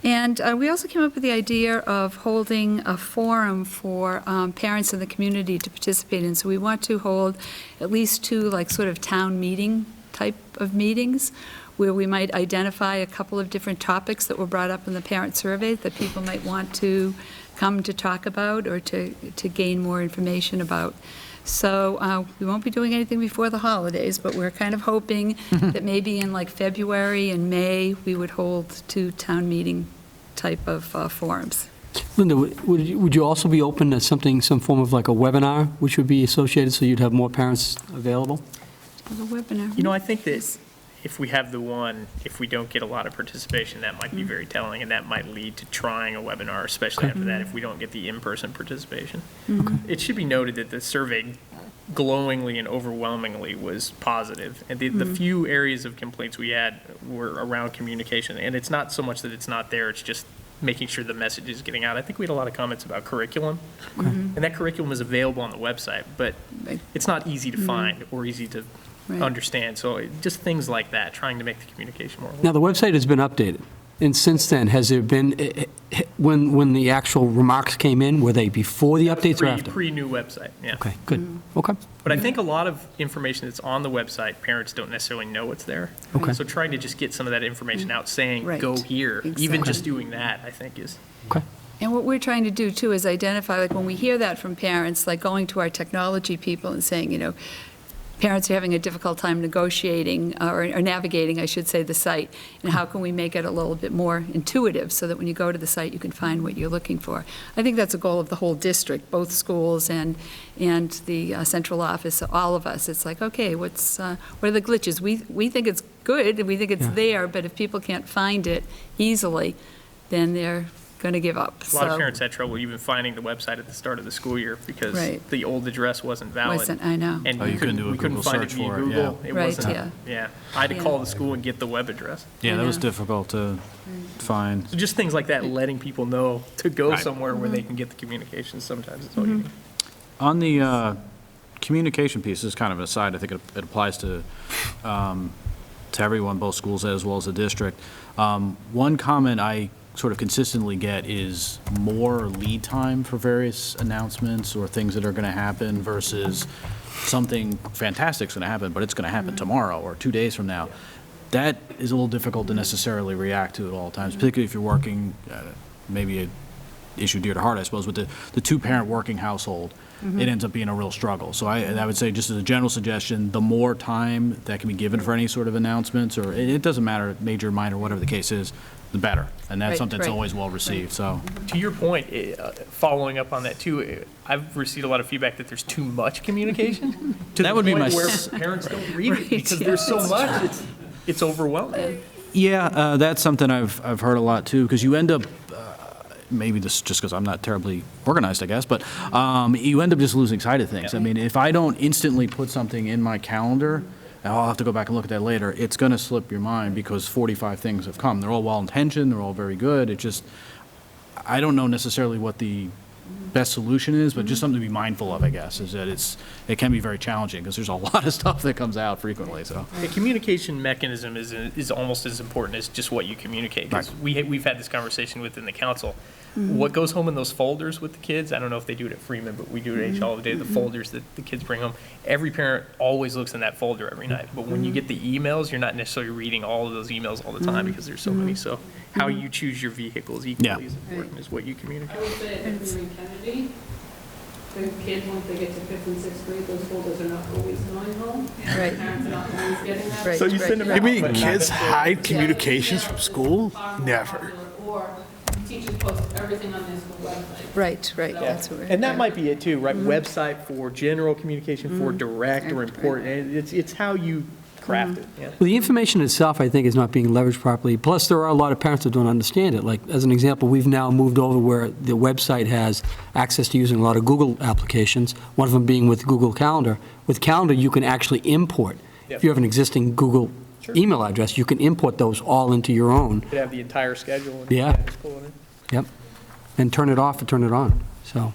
And we also came up with the idea of holding a forum for parents in the community to participate in. So we want to hold at least 2 sort of town meeting type of meetings where we might identify a couple of different topics that were brought up in the parent survey that people might want to come to talk about or to gain more information about. So we won't be doing anything before the holidays, but we're kind of hoping that maybe in February and May, we would hold 2 town meeting type of forums. Linda, would you also be open to some form of like a webinar, which would be associated, so you'd have more parents available? The webinar. You know, I think that if we have the one, if we don't get a lot of participation, that might be very telling, and that might lead to trying a webinar, especially after that, if we don't get the in-person participation. It should be noted that the survey glowingly and overwhelmingly was positive, and the few areas of complaints we had were around communication, and it's not so much that it's not there, it's just making sure the message is getting out. I think we had a lot of comments about curriculum, and that curriculum is available on the website, but it's not easy to find or easy to understand. So just things like that, trying to make the communication more. Now, the website has been updated, and since then, has when the actual remarks came in, were they before the updates or after? Pre-new website, yeah. Okay, good. Okay. But I think a lot of information that's on the website, parents don't necessarily know it's there. Okay. So trying to just get some of that information out saying, Right. go here, even Exactly. just doing that, I think is. Okay. And what we're trying to do too is identify, like when we hear that from parents, like going to our technology people and saying, you know, parents are having a difficult time negotiating or navigating, I should say, the site, and how can we make it a little bit more intuitive so that when you go to the site, you can find what you're looking for. I think that's a goal of the whole district, both schools and the central office, all of us. It's like, okay, what are the glitches? We think it's good, and we think it's Yeah. there, but if people can't find it easily, then they're going to give up. A lot of So- parents had trouble even finding the website at the start of the school year because Right. the old address wasn't valid. I know. And Oh, you couldn't do a we couldn't Google find it search via for it, Google. yeah. It Right, wasn't, yeah. yeah. I had to Yeah. call the school and get the web address. Yeah, that was know. difficult to find. So just things like that, letting people know to go Right. somewhere where they Mm-hmm. can get the communication, sometimes it's all you need. On the communication piece, this is kind of an aside, I think it applies to everyone, both schools as well as the district. One comment I sort of consistently get is more lead time for various announcements or things that are going to happen versus something fantastic's going to happen, but it's going to happen tomorrow or 2 days from now. That is a little difficult to necessarily react to at all times, particularly if you're working, maybe an issue dear to heart, I suppose, with the two-parent working household. It ends up being a real struggle. So I would say, just as a general suggestion, the more time that can be given for any sort of announcements, or it doesn't matter, major, minor, whatever the case is, the better. And that's Right, something that's right. always well received, so. To your point, following up on that too, I've received a lot of feedback that there's too much communication. To That the would be point my where s- parents don't read Right, it because yeah, there's so that's much, it's overwhelming. Yeah, that's something I've heard a lot too, because you end up, maybe this just because I'm not terribly organized, I guess, but you end up just losing sight of things. I mean, if I don't instantly put something in my calendar, and I'll have to go back and look at that later, it's going to slip your mind because 45 things have come. They're all well-intentioned, they're all very good. It just, I don't know necessarily what the best solution is, but just something to be mindful of, I guess, is that it can be very challenging because there's a lot of stuff that comes out frequently, so. The communication mechanism is almost as important as just what you communicate. 'Cause we've had this conversation within the council. What goes home in those folders with the kids, I don't know if they do it at Freeman, but we do it at HL Day, the folders that the kids bring home. Every parent always looks in that folder every night. But when you get the emails, you're not necessarily reading all of those emails all the time because there's so many. So how you choose your vehicles equally Yeah. as important as what you communicate. I would say at Freeman Kennedy, the kids, once they get to 5th and 6th grade, those folders are not always going home. Right. Parents are not always getting that. Right, So you send them right. out. You mean but not kids necessarily- hide communications from school? Never. Or teachers post everything on their school website. Right, right, Yeah. that's what we're. And that might be it too, right? Website for general communication, for direct or Right. important. And it's how you craft it, yeah. Well, the information itself, I think, is not being leveraged properly. Plus, there are a lot of parents that don't understand it. Like, as an example, we've now moved over where the website has access to using a lot of Google applications, one of them being with Google Calendar. With Calendar, you can actually import. Yep. If you have an existing Google Sure. email address, you can import those all into your own. You could have the entire schedule. And Yeah. just pull it in. Yep. And turn it off or turn it on, so.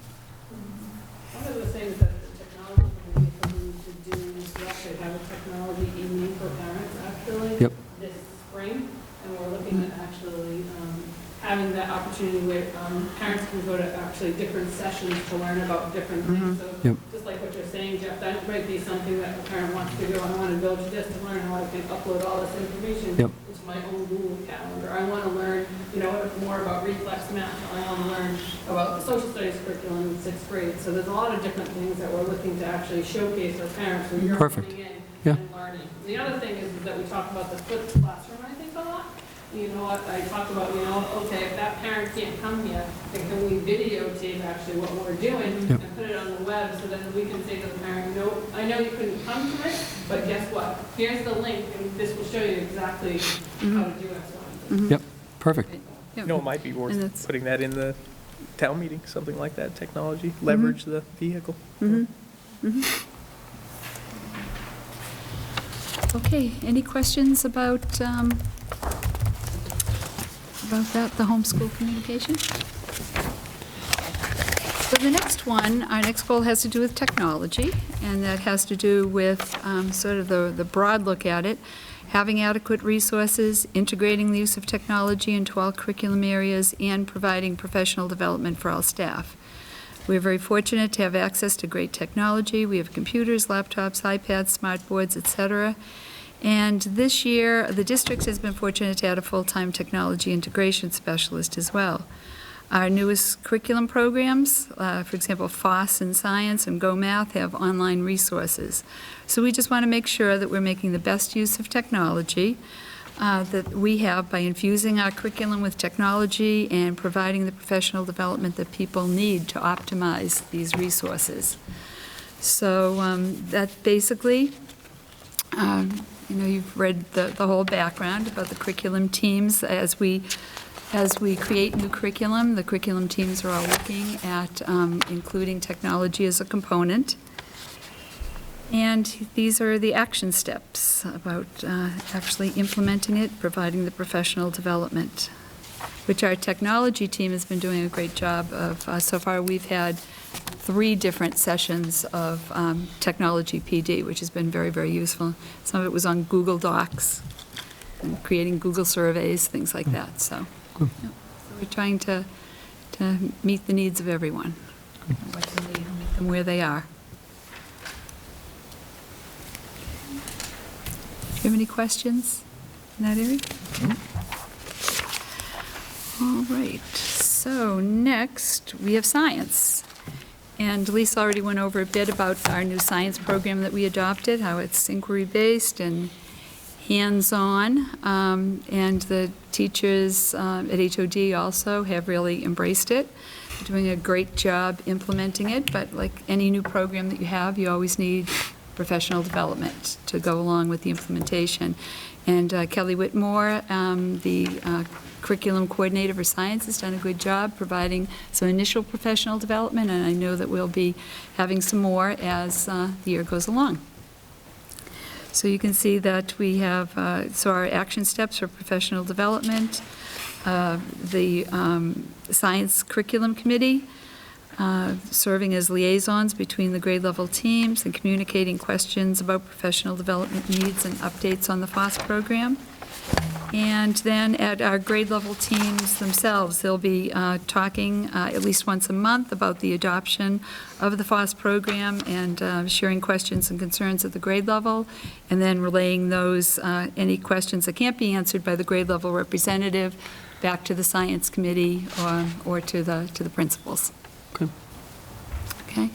One of the things that the technology committee is going to do is to actually have a technology evening for parents actually Yep. this spring. And we're looking at actually having that opportunity where parents can go to actually different sessions to learn about different things. So Yep. just like what you're saying, Jeff, that might be something that a parent wants to go, I want to go to this to learn how I can upload all this information Yep. into my own Google Calendar. I want to learn, more about reflex math. I want to learn about the social studies curriculum in 6th grade. So there's a lot of different things that we're looking to actually showcase our parents when you're Perfect. coming in Yeah. and learning. The other thing is that we talk about the flipped classroom, I think, a lot. You know what, I talk about, okay, if that parent can't come here, then can we videotape actually what we're doing Yep. and put it on the web so then we can say to the parent, no, I know you couldn't come to it, but guess what? Here's the link and this will show you exactly how to do X, Y, and Z. Yep, perfect. It might be And worth that's- putting that in the town meeting, something like that, technology, leverage the vehicle. Okay, any questions about that, the homeschool communication? So the next one, our next goal has to do with technology, and that has to do with sort of the broad look at it, having adequate resources, integrating the use of technology into all curriculum areas, and providing professional development for all staff. We're very fortunate to have access to great technology. We have computers, laptops, iPads, smart boards, et cetera. And this year, the district has been fortunate to add a full-time technology integration specialist as well. Our newest curriculum programs, for example, FOSS in science and Go Math, have online resources. So we just want to make sure that we're making the best use of technology that we have by infusing our curriculum with technology and providing the professional development that people need to optimize these resources. So that basically, you've read the whole background about the curriculum teams. As we create new curriculum, the curriculum teams are all looking at including technology as a component. And these are the action steps about actually implementing it, providing the professional development, which our technology team has been doing a great job of. So far, we've had 3 different sessions of technology PD, which has been very, very useful. Some of it was on Google Docs and creating Google surveys, things like that. So we're trying to meet the needs of everyone, what they need, meet them where they are. Do you have any questions in that area? All right, so next we have science. And Lisa already went over a bit about our new science program that we adopted, how it's inquiry-based and hands-on, and the teachers at HOD also have really embraced it. They're doing a great job implementing it, but like any new program that you have, you always need professional development to go along with the implementation. And Kelly Whitmore, the curriculum coordinator for science, has done a good job providing some initial professional development, and I know that we'll be having some more as the year goes along. So you can see that we have, so our action steps for professional development, the Science Curriculum Committee, serving as liaisons between the grade level teams and communicating questions about professional development needs and updates on the FOSS program. And then at our grade level teams themselves, they'll be talking at least once a month about the adoption of the FOSS program and sharing questions and concerns at the grade level, and then relaying those, any questions that can't be answered by the grade level representative back to the science committee or to the principals. Okay. Okay.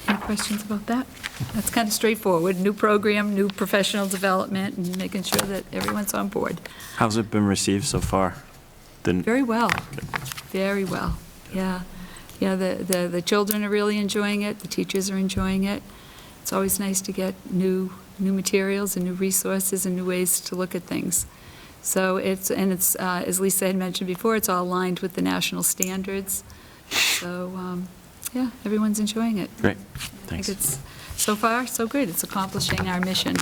Any questions about that? That's kind of straightforward. New program, new professional development, and making sure that everyone's on board. How's it been received so far? Very well. Very well. Yeah. Yeah, the children are really enjoying it. The teachers are enjoying it. It's always nice to get new materials and new resources and new ways to look at things. So it's, as Lisa had mentioned before, it's all aligned with the national standards. So, yeah, everyone's enjoying it. Great, I thanks. think it's, so far, so good. It's accomplishing our mission.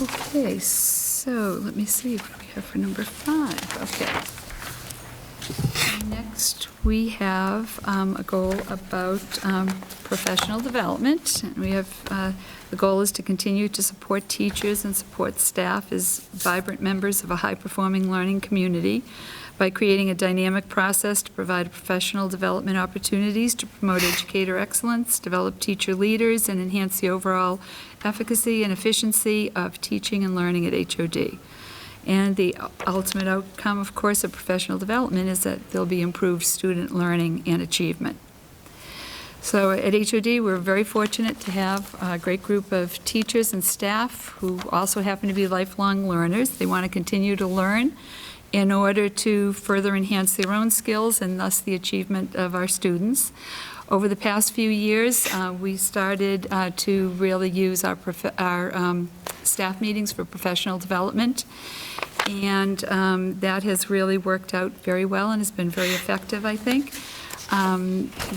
Okay, so let me see what we have for number 5. Okay. Next, we have a goal about professional development. And we have, the goal is to continue to support teachers and support staff as vibrant members of a high-performing learning community by creating a dynamic process to provide professional development opportunities to promote educator excellence, develop teacher leaders, and enhance the overall efficacy and efficiency of teaching and learning at HOD. And the ultimate outcome, of course, of professional development is that there'll be improved student learning and achievement. So at HOD, we're very fortunate to have a great group of teachers and staff who also happen to be lifelong learners. They want to continue to learn in order to further enhance their own skills and thus the achievement of our students. Over the past few years, we started to really use our staff meetings for professional development, and that has really worked out very well and has been very effective, I think.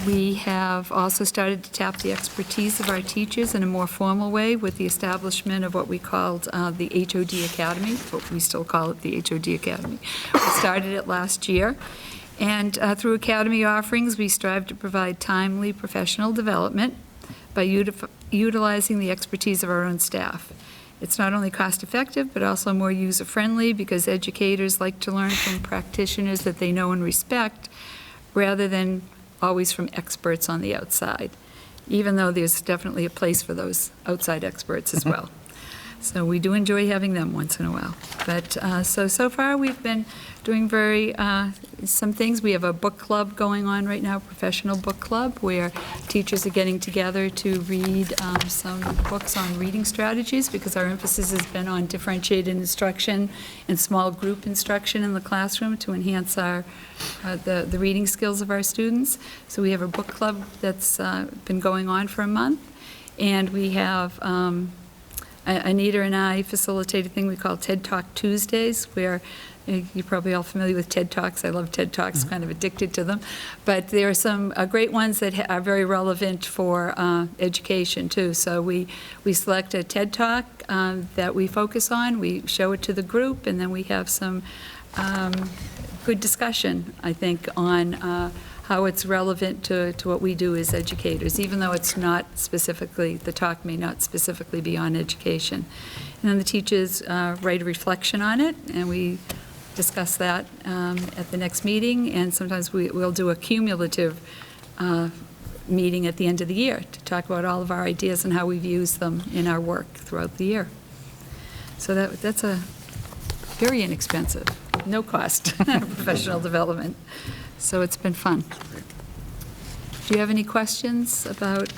We have also started to tap the expertise of our teachers in a more formal way with the establishment of what we called the HOD Academy, but we still call it the HOD Academy. We started it last year. And through Academy offerings, we strive to provide timely professional development by utilizing the expertise of our own staff. It's not only cost-effective, but also more user-friendly because educators like to learn from practitioners that they know and respect, rather than always from experts on the outside, even though there's definitely a place for those outside experts as well. So we do enjoy having them once in a while. But so far, we've been doing some things. We have a book club going on right now, professional book club, where teachers are getting together to read some books on reading strategies, because our emphasis has been on differentiated instruction and small group instruction in the classroom to enhance the reading skills of our students. So we have a book club that's been going on for a month, and we have Anita and I facilitate a thing we call TED Talk Tuesdays, where you're probably all familiar with TED Talks. I love TED Talks, kind of addicted to them. But there are some great ones that are very relevant for education, too. So we select a TED Talk that we focus on, we show it to the group, and then we have some good discussion, I think, on how it's relevant to what we do as educators, even though it's not specifically, the talk may not specifically be on education. And then the teachers write a reflection on it, and we discuss that at the next meeting, and sometimes we'll do a cumulative meeting at the end of the year to talk about all of our ideas and how we've used them in our work throughout the year. So that's a very inexpensive, no cost professional development. So it's been fun. Do you have any questions about? I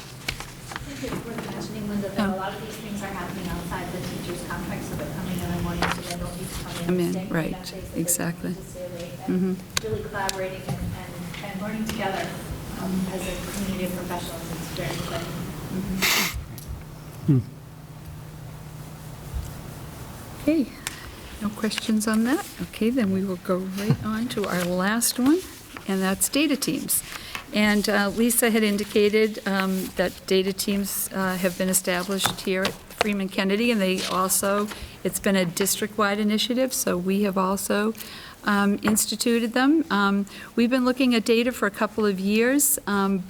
think it's worth mentioning, Linda, that a lot of these things are happening outside the teacher's contract, so they're coming in the morning, so they don't need to come in and stay for right, that day, so exactly. they don't need to stay late, and really collaborating and learning together as a community of professionals is very exciting. Okay, no questions on that? Okay, then we will go right on to our last one, and that's data teams. And Lisa had indicated that data teams have been established here at Freeman Kennedy, and it's been a district-wide initiative, so we have also instituted them. We've been looking at data for a couple of years and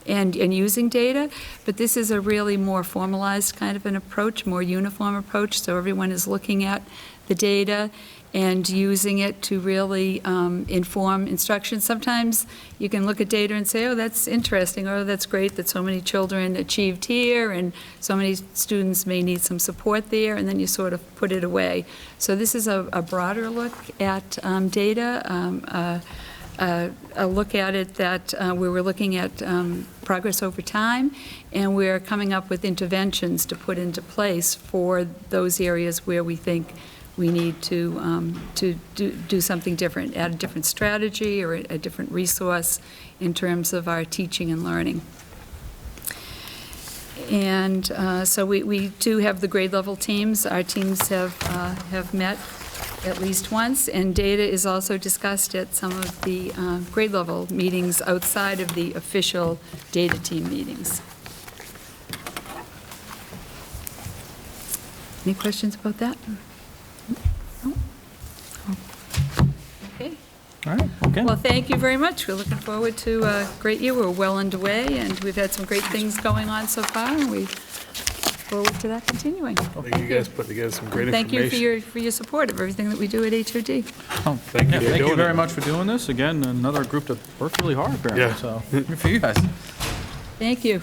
using data, but this is a really more formalized kind of an approach, more uniform approach, so everyone is looking at the data and using it to really inform instruction. Sometimes you can look at data and say, oh, that's interesting, or that's great that so many children achieved here, and so many students may need some support there, and then you sort of put it away. So this is a broader look at data, a look at it that where we're looking at progress over time, and we're coming up with interventions to put into place for those areas where we think we need to do something different, add a different strategy or a different resource in terms of our teaching and learning. And so we do have the grade level teams. Our teams have met at least once, and data is also discussed at some of the grade level meetings outside of the official data team meetings. Any questions about that? No? Okay. All right, okay. Well, thank you very much. We're looking forward to a great year. We're well underway, and we've had some great things going on so far, and we look forward to that continuing. You guys put together some great Thank information. you for your support of everything that we do at HOD. Oh, Thank you for Thank you doing very it. much for doing this. Again, another group that worked really hard, apparently, Yeah. so good for you guys. Thank you.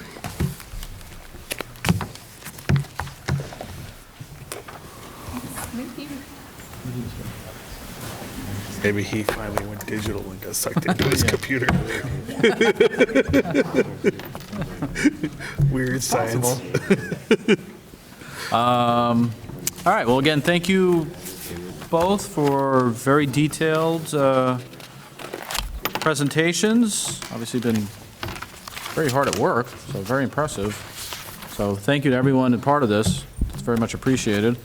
Maybe he finally went digital and got sucked into his computer. Weird science. All right, well, again, thank you both for very detailed presentations. Obviously been very hard at work, so very impressive. So thank you to everyone and part of this. It's very much appreciated.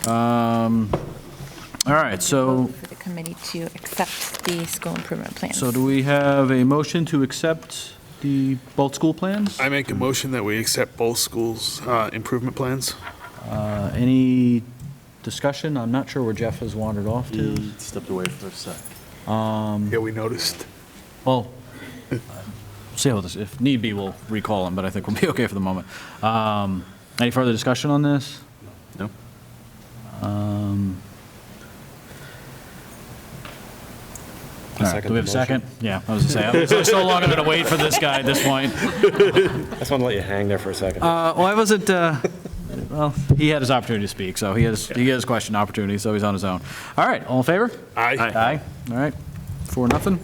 All right, so For the committee to accept the school improvement plans. So do we have a motion to accept both school plans? I make a motion that we accept both schools' improvement plans. Any discussion? I'm not sure where Jeff has wandered off to. He stepped away for a sec. Yeah, we noticed. Well, see how this, if need be, we'll recall him, but I think we'll be okay for the moment. Any further discussion on this? No? All right, do we have a second? Yeah, I was gonna say, I was no longer gonna wait for this guy at this point. I just want to let you hang there for a second. Well, I wasn't, well, he had his opportunity to speak, so he has question opportunity, so he's on his own. All right, all in favor? Aye. Aye. All right, 4-0.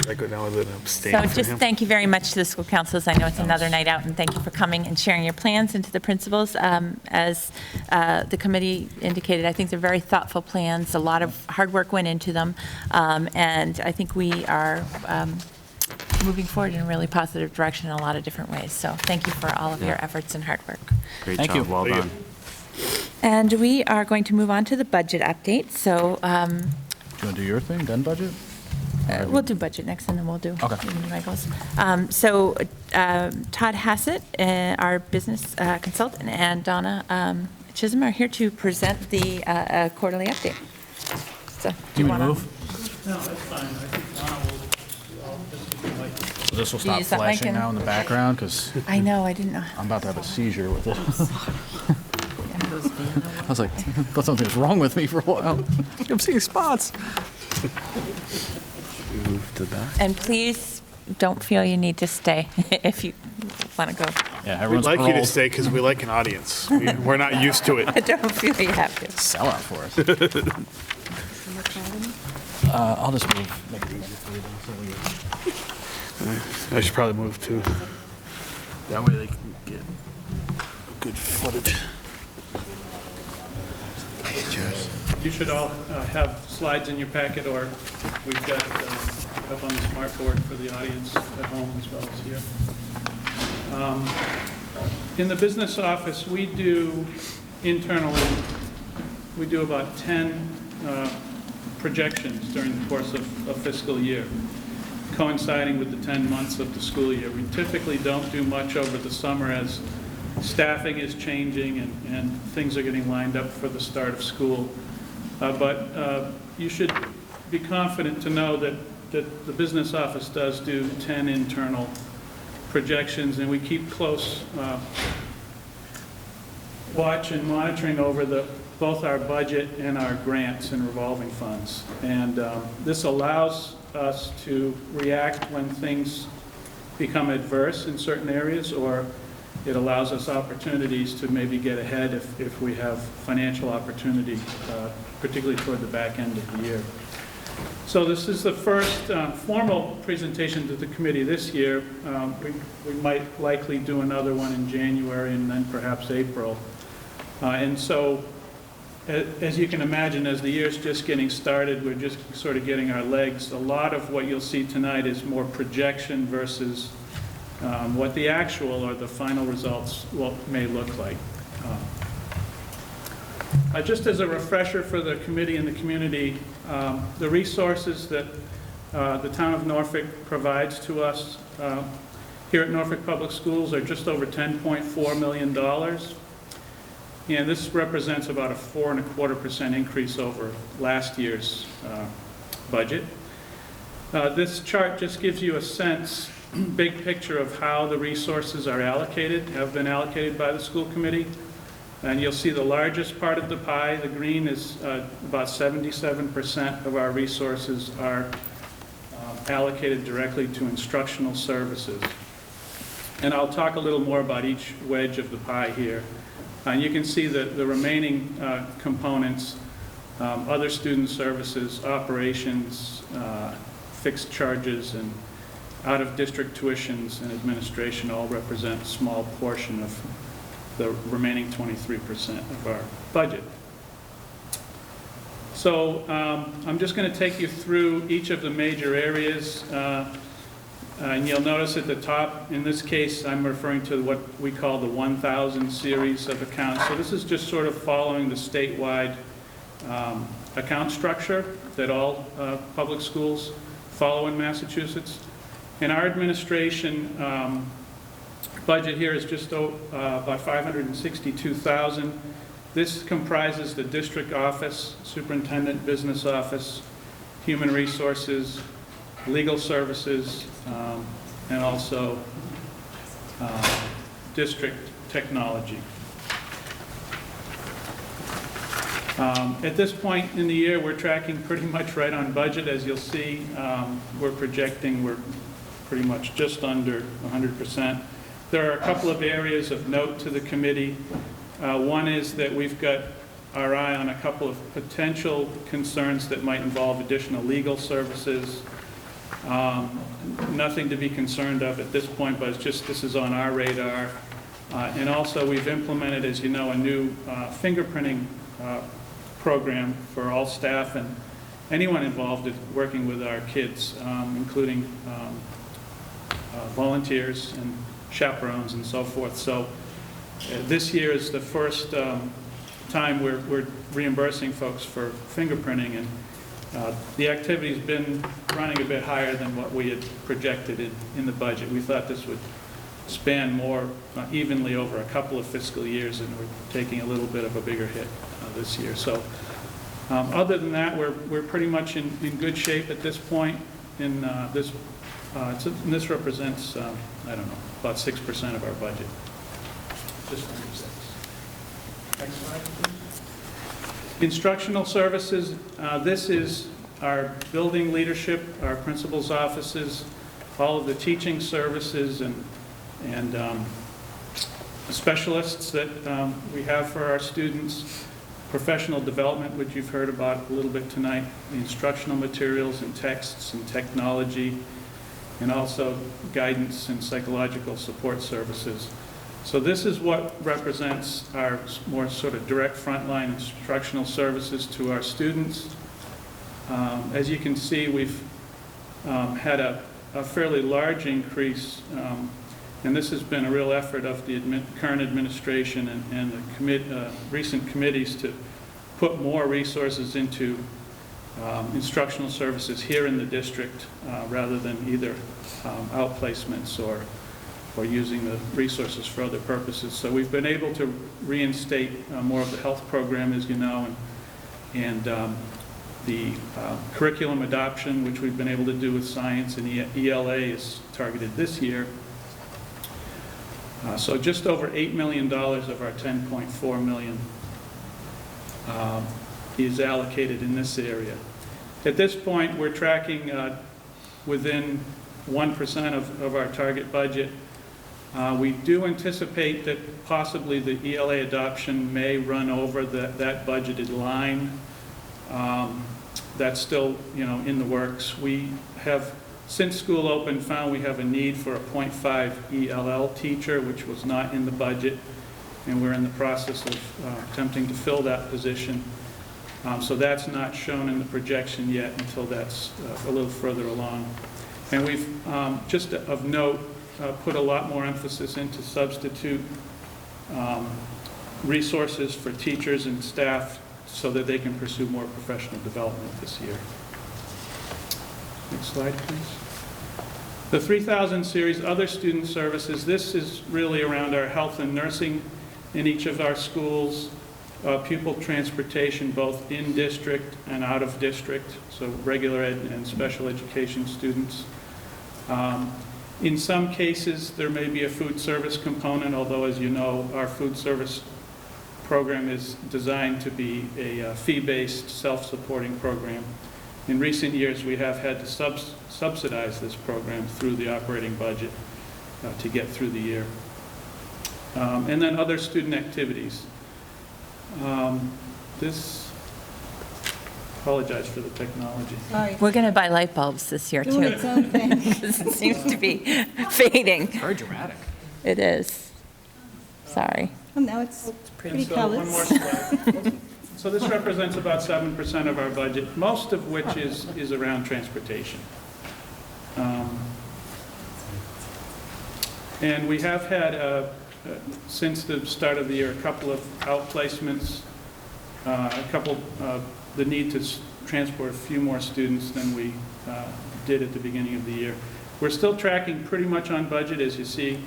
I go down with an abstain So for just him. thank you very much to the school councils. I know it's another night out, and thank you for coming and sharing your plans, and to the principals. As the committee indicated, I think they're very thoughtful plans. A lot of hard work went into them, and I think we are moving forward in a really positive direction in a lot of different ways. So thank you for all of your efforts and hard work. Great Thank job, you. well Thank you. done. And we are going to move on to the budget update. So Do you want to do your thing, then budget? we'll do budget next, and then we'll do Okay. Michael's. So Todd Hassett, our business consultant, and Donna Chisholm are here to present the quarterly update. So do you want to? No, that's fine. I think Donna will, just if you like. This will stop use that mic flashing and- now in the background, because I know, I didn't know. I'm about to have a seizure with it. I was like, I thought something was wrong with me for a while. I'm seeing spots. Move to the back. And please don't feel you need to stay if you want to go. Yeah, We'd everyone's like you to paroled. stay because we like an audience. We're not used to it. Don't feel you have to. Sell out for us. I'll just move. Make it easier for you. I should probably move too. That way they can get good footage. You should all have slides in your packet, or we've got up on the smartboard for the audience at home as well as here. In the business office, we do internally, we do about 10 projections during the course of a fiscal year, coinciding with the 10 months of the school year. We typically don't do much over the summer as staffing is changing and things are getting lined up for the start of school. But you should be confident to know that the business office does do 10 internal projections, and we keep close watch and monitoring over both our budget and our grants and revolving funds. And this allows us to react when things become adverse in certain areas, or it allows us opportunities to maybe get ahead if we have financial opportunity, particularly toward the back end of the year. So this is the first formal presentation to the committee this year. We might likely do another one in January and then perhaps April. And so, as you can imagine, as the year's just getting started, we're just sort of getting our legs. A lot of what you'll see tonight is more projection versus what the actual or the final results may look like. Just as a refresher for the committee and the community, the resources that the town of Norfolk provides to us here at Norfolk Public Schools are just over $10.4 million. And this represents about a 4.25% increase over last year's budget. This chart just gives you a sense, big picture of how the resources are allocated, have been allocated by the school committee. And you'll see the largest part of the pie, the green, is about 77% of our resources are allocated directly to instructional services. And I'll talk a little more about each wedge of the pie here. And you can see that the remaining components, other student services, operations, fixed charges, and out-of-district tuitions and administration all represent a small portion of the remaining 23% of our budget. So I'm just going to take you through each of the major areas. And you'll notice at the top, in this case, I'm referring to what we call the 1,000 series of accounts. So this is just sort of following the statewide account structure that all public schools follow in Massachusetts. And our administration budget here is just about $562,000. This comprises the district office, superintendent, business office, human resources, legal services, and also district technology. At this point in the year, we're tracking pretty much right on budget. As you'll see, we're pretty much just under 100%. There are a couple of areas of note to the committee. One is that we've got our eye on a couple of potential concerns that might involve additional legal services. Nothing to be concerned of at this point, but it's just this is on our radar. And also we've implemented, as you know, a new fingerprinting program for all staff and anyone involved in working with our kids, including volunteers and chaperones and so forth. So this year is the first time we're reimbursing folks for fingerprinting, and the activity's been running a bit higher than what we had projected in the budget. We thought this would span more evenly over a couple of fiscal years, and we're taking a little bit of a bigger hit this year. So other than that, we're pretty much in good shape at this point. And this represents, I don't know, about 6% of our budget. Just under 6. Next slide, please. Instructional services. This is our building leadership, our principal's offices, all of the teaching services and specialists that we have for our students, professional development, which you've heard about a little bit tonight, the instructional materials and texts and technology, and also guidance and psychological support services. So this is what represents our more sort of direct frontline instructional services to our students. As you can see, we've had a fairly large increase, and this has been a real effort of the current administration and the recent committees to put more resources into instructional services here in the district rather than either outplacements or using the resources for other purposes. So we've been able to reinstate more of the health program, as you know, and the curriculum adoption, which we've been able to do with science, and ELA is targeted this year. So just over $8 million of our $10.4 million is allocated in this area. At this point, we're tracking within 1% of our target budget. We do anticipate that possibly the ELA adoption may run over that budgeted line. That's still, in the works. We have, since school opened, found we have a need for a 0.5 ELL teacher, which was not in the budget, and we're in the process of attempting to fill that position. So that's not shown in the projection yet until that's a little further along. And we've, just of note, put a lot more emphasis into substitute resources for teachers and staff so that they can pursue more professional development this year. Next slide, please. The 3000 series, other student services, this is really around our health and nursing in each of our schools, pupil transportation both in district and out of district, so regular ed and special education students. In some cases, there may be a food service component, although, as you know, our food service program is designed to be a fee-based, self-supporting program. In recent years, we have had to subsidize this program through the operating budget to get through the year. And then other student activities. Apologize for the technology. We're going to buy light bulbs this year, too. Doing its own thing. Because it seems to be fading. Very dramatic. It is. Sorry. Well, now it's pretty So colors. one more slide. So this represents about 7% of our budget, most of which is around transportation. And we have had, since the start of the year, a couple of outplacements the need to transport a few more students than we did at the beginning of the year. We're still tracking pretty much on budget, as you see,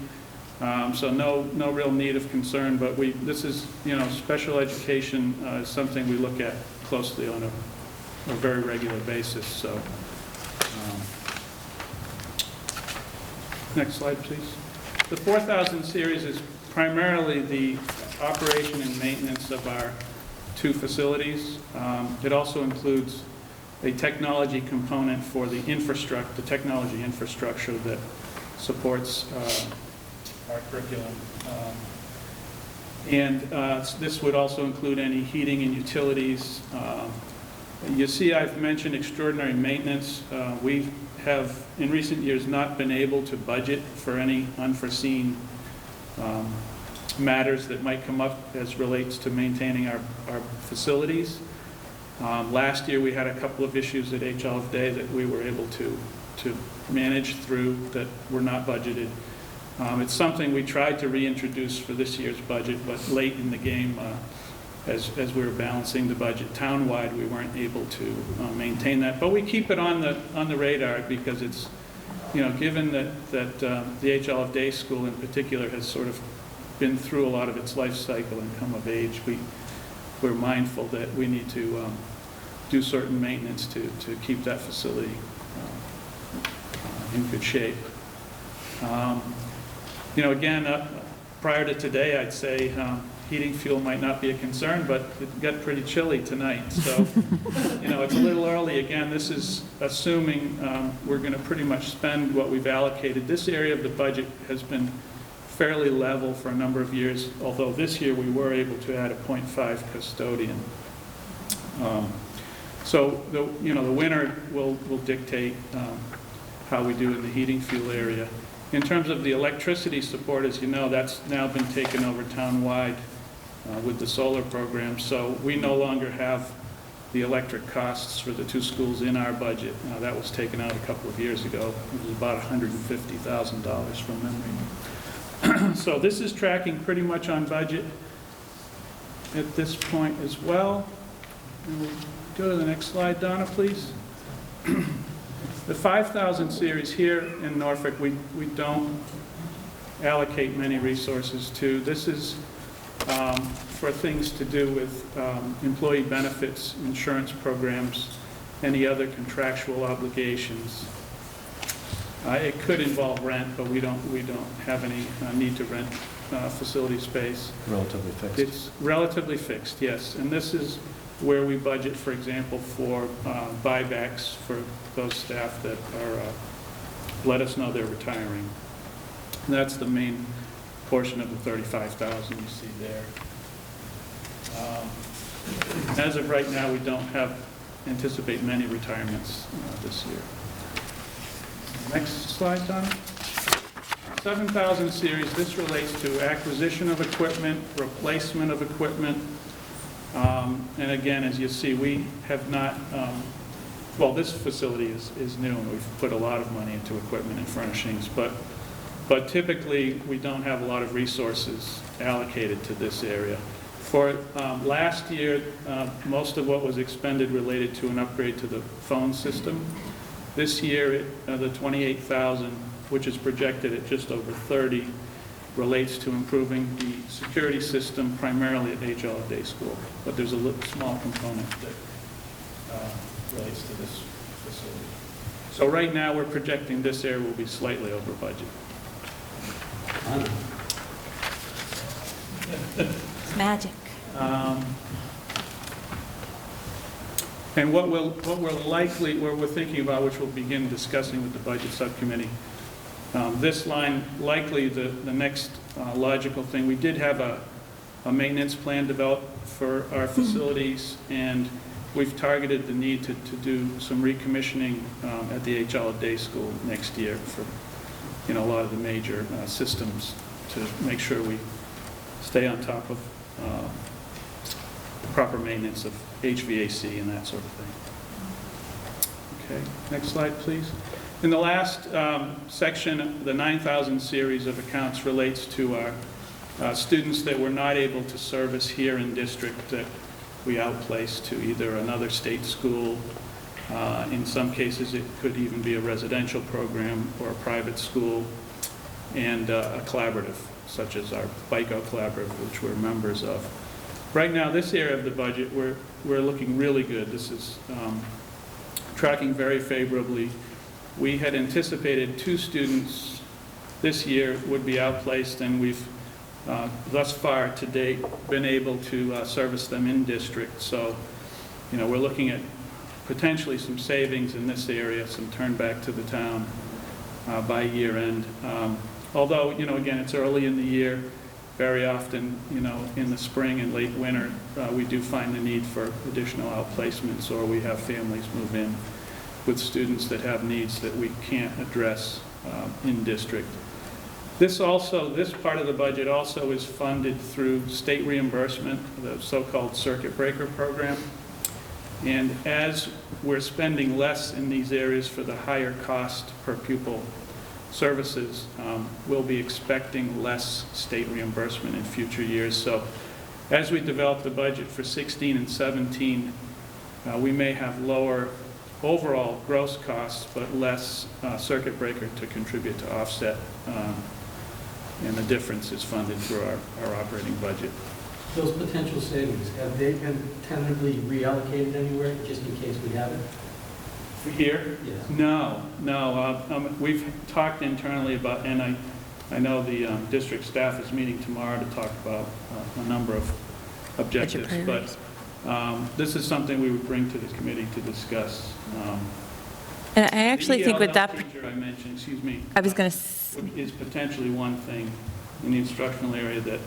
so no real need of concern, but this is, special education is something we look at closely on a very regular basis, so. Next slide, please. The 4000 series is primarily the operation and maintenance of our 2 facilities. It also includes a technology component for the technology infrastructure that supports our curriculum. This would also include any heating and utilities. You see I've mentioned extraordinary maintenance. We have, in recent years, not been able to budget for any unforeseen matters that might come up as relates to maintaining our facilities. Last year we had a couple of issues at HL of Day that we were able to manage through that were not budgeted. It's something we tried to reintroduce for this year's budget, but late in the game, as we were balancing the budget townwide, we weren't able to maintain that. But we keep it on the radar because it's, given that the HL of Day School in particular has sort of been through a lot of its life cycle and come of age, we're mindful that we need to do certain maintenance to keep that facility in good shape. Again, prior to today, I'd say heating fuel might not be a concern, but it got pretty chilly tonight. So, it's a little early. Again, this is assuming we're going to pretty much spend what we've allocated. This area of the budget has been fairly level for a number of years, although this year we were able to add a 0.5 custodian. So the winter will dictate how we do in the heating fuel area. In terms of the electricity support, as you know, that's now been taken over townwide with the solar program. So we no longer have the electric costs for the 2 schools in our budget. That was taken out a couple of years ago. It was about $150,000 from memory. So this is tracking pretty much on budget at this point as well. And we'll go to the next slide, Donna, please. The 5000 series here in Norfolk, we don't allocate many resources to. This is for things to do with employee benefits, insurance programs, any other contractual obligations. It could involve rent, but we don't have any need to rent facility space. Relatively fixed. It's relatively fixed, yes. And this is where we budget, for example, for buybacks for those staff that are let us know they're retiring. And that's the main portion of the $35,000 you see there. As of right now, we don't anticipate many retirements this year. Next slide, Donna. 7000 series, this relates to acquisition of equipment, replacement of equipment. And again, as you see, we have not, well, this facility is new and we've put a lot of money into equipment and furnishings, but typically we don't have a lot of resources allocated to this area. For last year, most of what was expended related to an upgrade to the phone system. This year, the $28,000, which is projected at just over 30, relates to improving the security system primarily at HL Day School. But there's a small component that relates to this facility. So right now, we're projecting this area will be slightly over budget. It's magic. And what we're thinking about, which we'll begin discussing with the budget subcommittee, this line, likely the next logical thing, we did have a maintenance plan developed for our facilities, and we've targeted the need to do some recommissioning at the HL Day School next year for a lot of the major systems to make sure we stay on top of proper maintenance of HVAC and that sort of thing. Okay, next slide, please. In the last section, the 9000 series of accounts relates to our students that we're not able to service here in district that we outplace to either another state school. In some cases, it could even be a residential program or a private school, and a collaborative, such as our FICO collaborative, which we're members of. Right now, this area of the budget, we're looking really good. This is tracking very favorably. We had anticipated 2 students this year would be outplaced, and we've thus far to date been able to service them in district. So, we're looking at potentially some savings in this area, some turn back to the town by year end. Although, again, it's early in the year. Very often, in the spring and late winter, we do find the need for additional outplacements, or we have families move in with students that have needs that we can't address in district. This part of the budget also is funded through state reimbursement, the so-called circuit breaker program. And as we're spending less in these areas for the higher cost per pupil services, we'll be expecting less state reimbursement in future years. So as we develop the budget for 16 and 17, we may have lower overall gross costs, but less circuit breaker to contribute to offset, and the difference is funded through our operating budget. Those potential savings, have they been tentatively reallocated anywhere, just in case we have it? For here? Yeah. No. We've talked internally about, and I know the district staff is meeting tomorrow to talk about a number of objectives, but this is something we would bring to the committee to discuss. And I actually think with that, teacher I mentioned, excuse me, I was going to, is potentially one thing in the instructional area that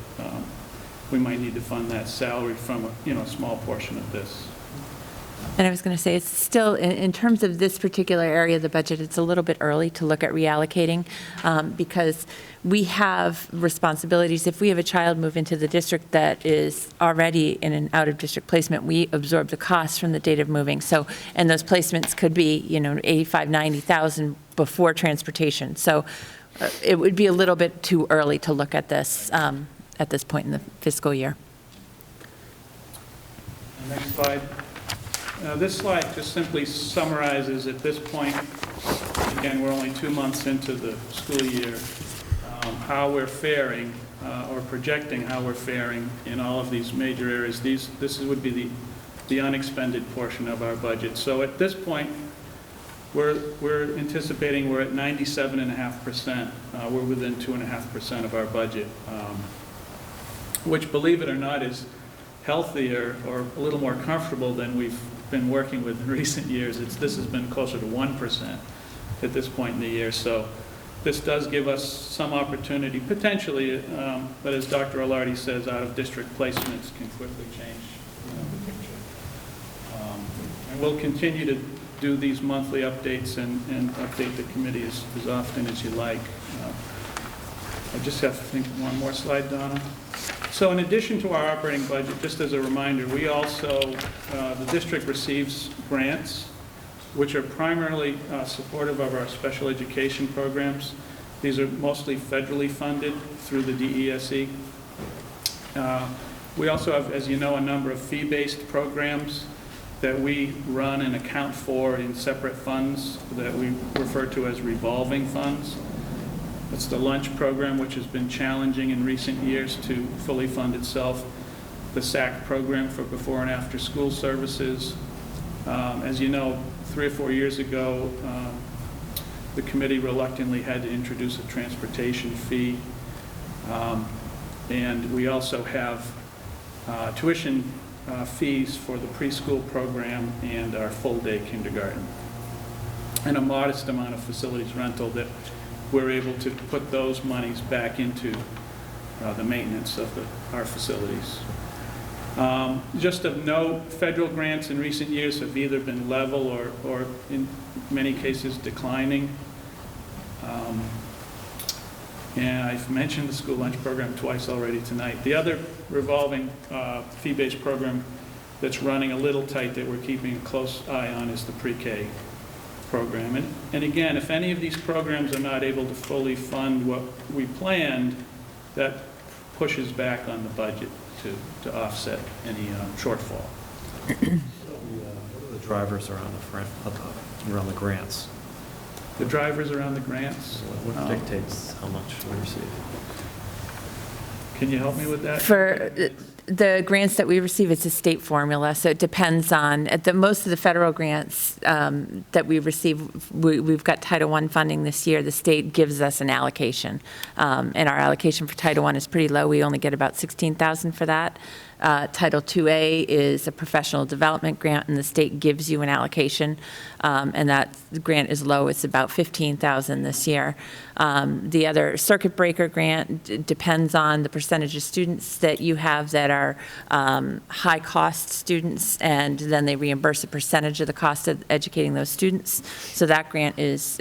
we might need to fund that salary from a small portion of this. and I was going to say, it's still, in terms of this particular area of the budget, it's a little bit early to look at reallocating, because we have responsibilities. If we have a child move into the district that is already in an out-of-district placement, we absorb the costs from the date of moving. So, and those placements could be, $85,000, $90,000 before transportation. So it would be a little bit too early to look at this point in the fiscal year. Next slide. This slide just simply summarizes at this point, again, we're only 2 months into the school year, how we're faring, or projecting how we're faring in all of these major areas. This would be the unexpended portion of our budget. So at this point, we're anticipating we're at 97.5%. We're within 2.5% of our budget, which, believe it or not, is healthier or a little more comfortable than we've been working with in recent years. This has been closer to 1% at this point in the year. So this does give us some opportunity, potentially, but as Dr. Alardi says, out-of-district placements can quickly change the picture. And we'll continue to do these monthly updates and update the committee as often as you like. I just have to think one more slide, Donna. So in addition to our operating budget, just as a reminder, we also, the district receives grants, which are primarily supportive of our special education programs. These are mostly federally funded through the DESE. We also have, as you know, a number of fee-based programs that we run and account for in separate funds that we refer to as revolving funds. It's the lunch program, which has been challenging in recent years to fully fund itself. The SAC program for before and after school services. As you know, 3 or 4 years ago, the committee reluctantly had to introduce a transportation fee. And we also have tuition fees for the preschool program and our full-day kindergarten. And a modest amount of facilities rental that we're able to put those monies back into the maintenance of our facilities. Just of note, federal grants in recent years have either been level or in many cases declining. And I've mentioned the school lunch program twice already tonight. The other revolving fee-based program that's running a little tight that we're keeping a close eye on is the pre-K program. And again, if any of these programs are not able to fully fund what we planned, that pushes back on the budget to offset any shortfall. What are the drivers around the front, around the grants? The drivers around the grants. What dictates how much we receive? Can you help me with that? For the grants that we receive, it's a state formula, so it depends on, most of the federal grants that we receive, we've got Title I funding this year. The state gives us an allocation, and our allocation for Title I is pretty low. We only get about $16,000 for that. Title IIA is a professional development grant, and the state gives you an allocation, and that grant is low. It's about $15,000 this year. The other circuit breaker grant depends on the percentage of students that you have that are high-cost students, and then they reimburse a percentage of the cost of educating those students. So that grant is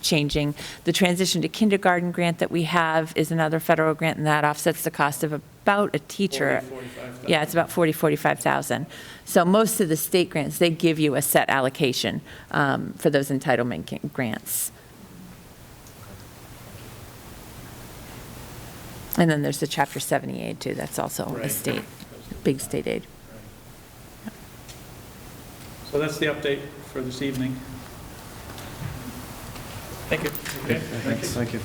changing. The transition to kindergarten grant that we have is another federal grant, and that offsets the cost of about a teacher. 45,000. Yeah, it's about 45,000. So most of the state grants, they give you a set allocation for those entitlement grants. And then there's the Chapter 70 aid too. That's also a Right. state, big state aid. So that's the update for this evening. Thank you. Okay, thank you. Thank you.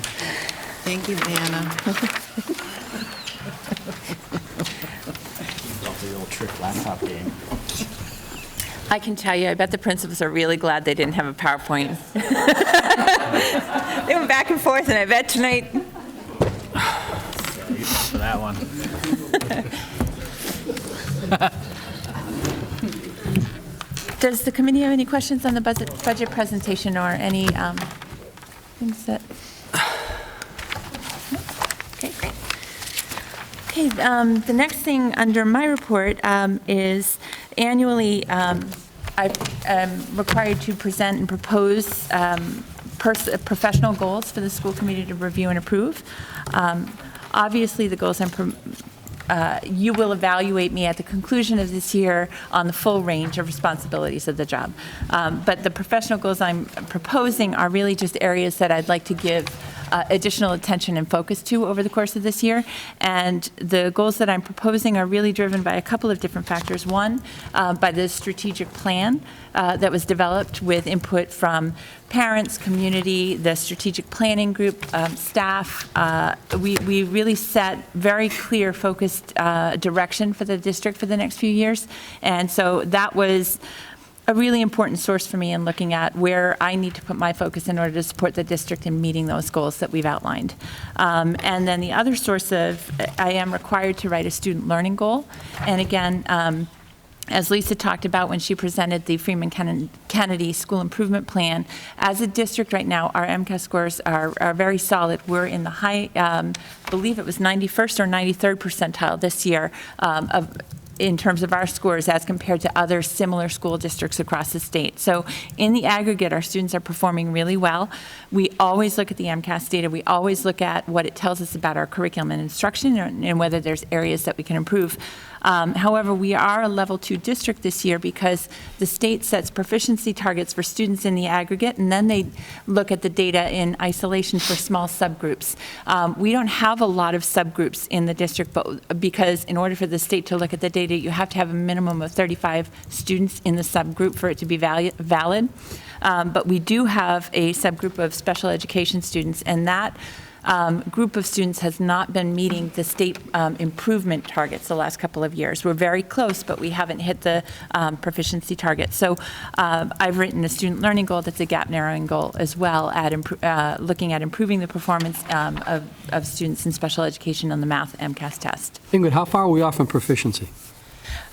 Thank you, Anna. The old trick laptop game. I can tell you, I bet the principals are really glad they didn't have a PowerPoint. They went back and forth, and I bet tonight. For that one. Does the committee have any questions on the budget presentation or any things that? Okay, great. Okay, the next thing under my report is annually I am required to present and propose professional goals for the school committee to review and approve. Obviously, the goals you will evaluate me at the conclusion of this year on the full range of responsibilities of the job. But the professional goals I'm proposing are really just areas that I'd like to give additional attention and focus to over the course of this year. And the goals that I'm proposing are really driven by a couple of different factors. One, by the strategic plan that was developed with input from parents, community, the strategic planning group, staff. We really set very clear, focused direction for the district for the next few years. And so that was a really important source for me in looking at where I need to put my focus in order to support the district in meeting those goals that we've outlined. And then the other source of, I am required to write a student learning goal. And again, as Lisa talked about when she presented the Freeman Kennedy School Improvement Plan, as a district right now, our MCAS scores are very solid. We're in the high, I believe it was 91st or 93rd percentile this year in terms of our scores as compared to other similar school districts across the state. So in the aggregate, our students are performing really well. We always look at the MCAS data. We always look at what it tells us about our curriculum and instruction and whether there's areas that we can improve. However, we are a level 2 district this year because the state sets proficiency targets for students in the aggregate, and then they look at the data in isolation for small subgroups. We don't have a lot of subgroups in the district, but because in order for the state to look at the data, you have to have a minimum of 35 students in the subgroup for it to be valid. But we do have a subgroup of special education students, and that group of students has not been meeting the state improvement targets the last couple of years. We're very close, but we haven't hit the proficiency target. So I've written a student learning goal that's a gap narrowing goal as well, at looking at improving the performance of students in special education on the math MCAS test. Ingrid, how far are we off in proficiency?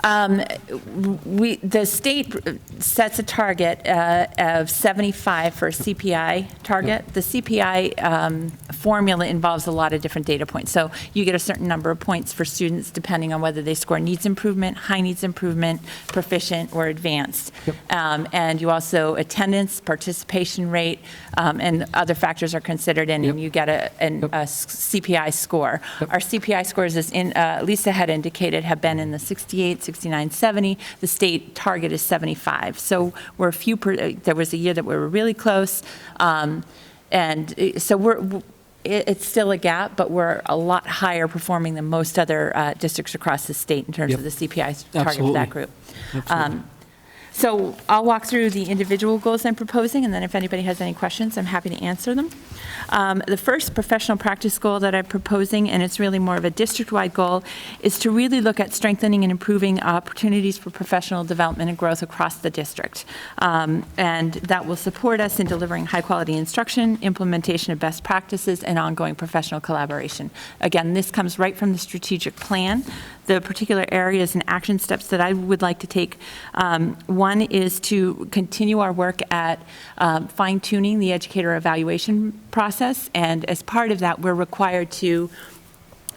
The state sets a target of 75 for a CPI target. The CPI formula involves a lot of different data points. So you get a certain number of points for students depending on whether they score needs improvement, high needs improvement, proficient, or advanced. Yep. And you also attendance, participation rate, and other factors are considered in, and you get a CPI score. Yep. Our CPI scores, as Lisa had indicated, have been in the 68, 69, 70. The state target is 75. So we're a few, there was a year that we were really close. And so it's still a gap, but we're a lot higher performing than most other districts across the state in terms Yep. of the CPI target for Absolutely. that group. Absolutely. So I'll walk through the individual goals I'm proposing, and then if anybody has any questions, I'm happy to answer them. The first professional practice goal that I'm proposing, and it's really more of a district-wide goal, is to really look at strengthening and improving opportunities for professional development and growth across the district. And that will support us in delivering high-quality instruction, implementation of best practices, and ongoing professional collaboration. Again, this comes right from the strategic plan. The particular areas and action steps that I would like to take, one is to continue our work at fine-tuning the educator evaluation process, and as part of that, we're required to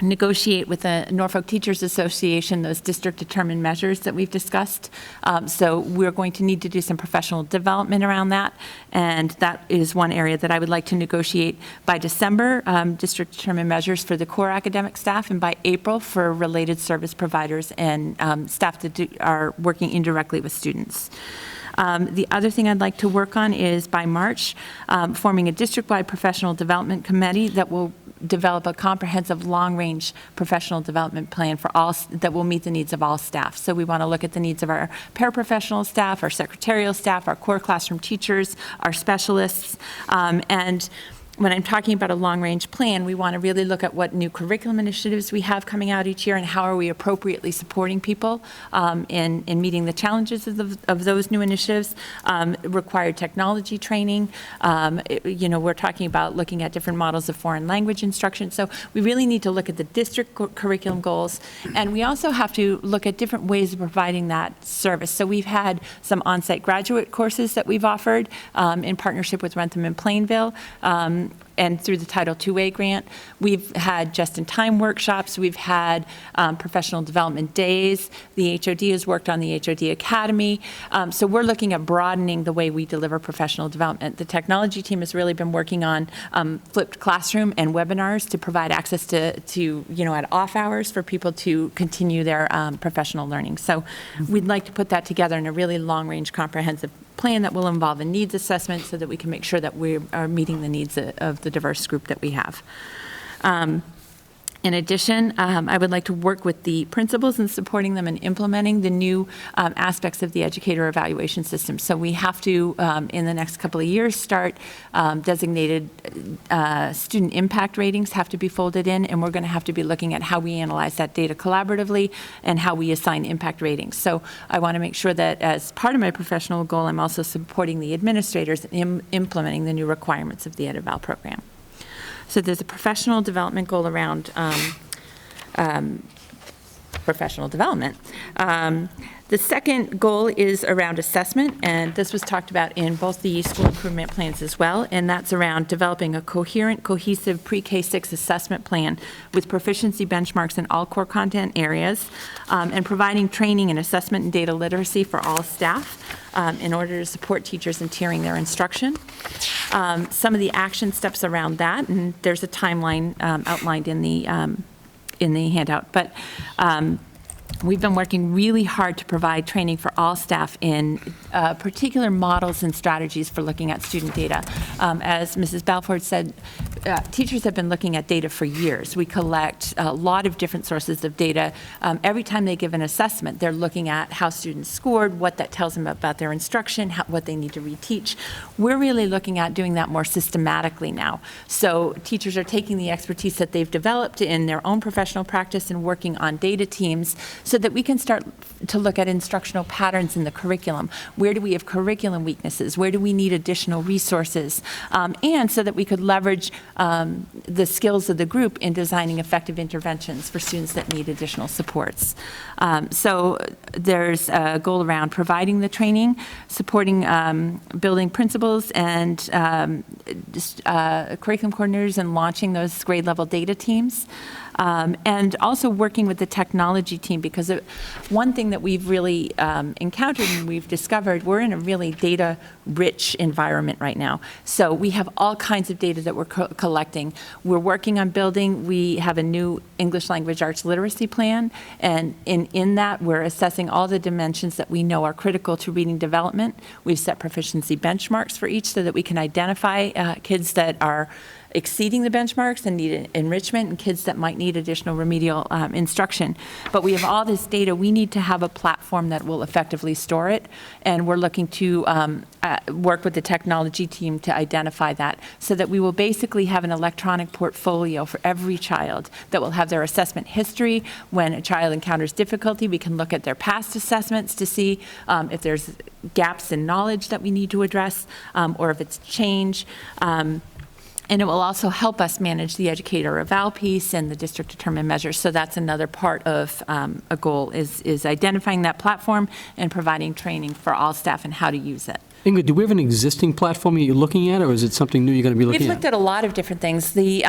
negotiate with the Norfolk Teachers Association those district-determined measures that we've discussed. So we're going to need to do some professional development around that, and that is one area that I would like to negotiate by December, district-determined measures for the core academic staff, and by April for related service providers and staff that are working indirectly with students. The other thing I'd like to work on is by March, forming a district-wide professional development committee that will develop a comprehensive long-range professional development plan for all that will meet the needs of all staff. So we want to look at the needs of our paraprofessional staff, our secretarial staff, our core classroom teachers, our specialists, and when I'm talking about a long-range plan, we want to really look at what new curriculum initiatives we have coming out each year and how are we appropriately supporting people in meeting the challenges of those new initiatives, required technology training. We're talking about looking at different models of foreign language instruction. So we really need to look at the district curriculum goals, and we also have to look at different ways of providing that service. So we've had some on-site graduate courses that we've offered in partnership with Rentham and Plainville. And through the Title IIA grant. We've had just-in-time workshops. We've had professional development days. The HOD has worked on the HOD Academy. So we're looking at broadening the way we deliver professional development. The technology team has really been working on flipped classroom and webinars to provide access to at off hours for people to continue their professional learning. So we'd like to put that together in a really long-range comprehensive plan that will involve a needs assessment so that we can make sure that we are meeting the needs of the diverse group that we have. In addition, I would like to work with the principals in supporting them in implementing the new aspects of the educator evaluation system. So we have to, in the next couple of years, start designated student impact ratings have to be folded in, and we're going to have to be looking at how we analyze that data collaboratively and how we assign impact ratings. So I want to make sure that as part of my professional goal, I'm also supporting the administrators in implementing the new requirements of the EdEval program. So there's a professional development goal around professional development. The second goal is around assessment, and this was talked about in both the school improvement plans as well, and that's around developing a coherent, cohesive pre-K-6 assessment plan with proficiency benchmarks in all core content areas, and providing training in assessment and data literacy for all staff in order to support teachers in tiering their instruction. Some of the action steps around that, and there's a timeline outlined in the handout, but we've been working really hard to provide training for all staff in particular models and strategies for looking at student data. As Mrs. Balfour said, teachers have been looking at data for years. We collect a lot of different sources of data. Every time they give an assessment, they're looking at how students scored, what that tells them about their instruction, what they need to reteach. We're really looking at doing that more systematically now. So teachers are taking the expertise that they've developed in their own professional practice and working on data teams so that we can start to look at instructional patterns in the curriculum. Where do we have curriculum weaknesses? Where do we need additional resources? And so that we could leverage the skills of the group in designing effective interventions for students that need additional supports. So there's a goal around providing the training, supporting building principals and curriculum coordinators and launching those grade level data teams. And also working with the technology team, because one thing that we've really encountered and we've discovered, we're in a really data-rich environment right now. So we have all kinds of data that we're collecting. We're working on building, we have a new English language arts literacy plan, and in that we're assessing all the dimensions that we know are critical to reading development. We've set proficiency benchmarks for each so that we can identify kids that are exceeding the benchmarks and need enrichment, and kids that might need additional remedial instruction. But we have all this data. We need to have a platform that will effectively store it, and we're looking to work with the technology team to identify that, so that we will basically have an electronic portfolio for every child that will have their assessment history. When a child encounters difficulty, we can look at their past assessments to see if there's gaps in knowledge that we need to address, or if it's change. And it will also help us manage the educator eval piece and the district determined measures. So that's another part of a goal is identifying that platform and providing training for all staff and how to use it. Ingrid, do we have an existing platform you're looking at, or is it something new you're going to be looking at? We've looked at a lot of different things. The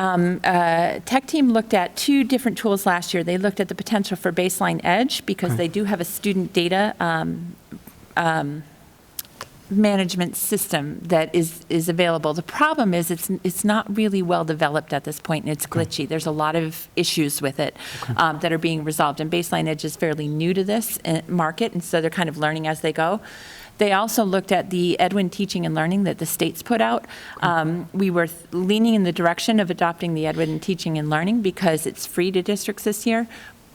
tech team looked at 2 different tools last year. They looked at the potential for Baseline Edge, because they do have a student data management system that is available. The problem is it's not really well developed at this point, and it's glitchy. There's a lot of issues with it that are being resolved, and Baseline Edge is fairly new to this market, and so they're kind of learning as they go. They also looked at the Edwin Teaching and Learning that the states put out. We were leaning in the direction of adopting the Edwin Teaching and Learning because it's free to districts this year.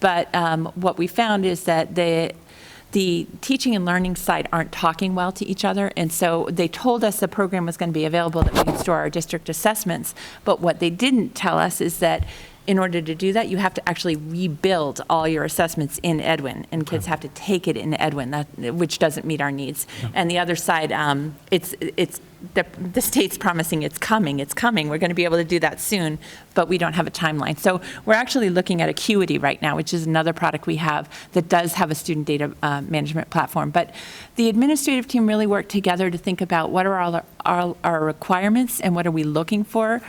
But what we found is that the teaching and learning side aren't talking well to each other, and so they told us the program was going to be available, that we could store our district assessments. But what they didn't tell us is that in order to do that, you have to actually rebuild all your assessments in Edwin, and kids have to take it in Edwin, which doesn't meet our needs. And the other side, it's the state's promising it's coming. We're going to be able to do that soon, but we don't have a timeline. So we're actually looking at Acuity right now, which is another product we have that does have a student data management platform. But the administrative team really worked together to think about what are all our requirements and what are we looking for.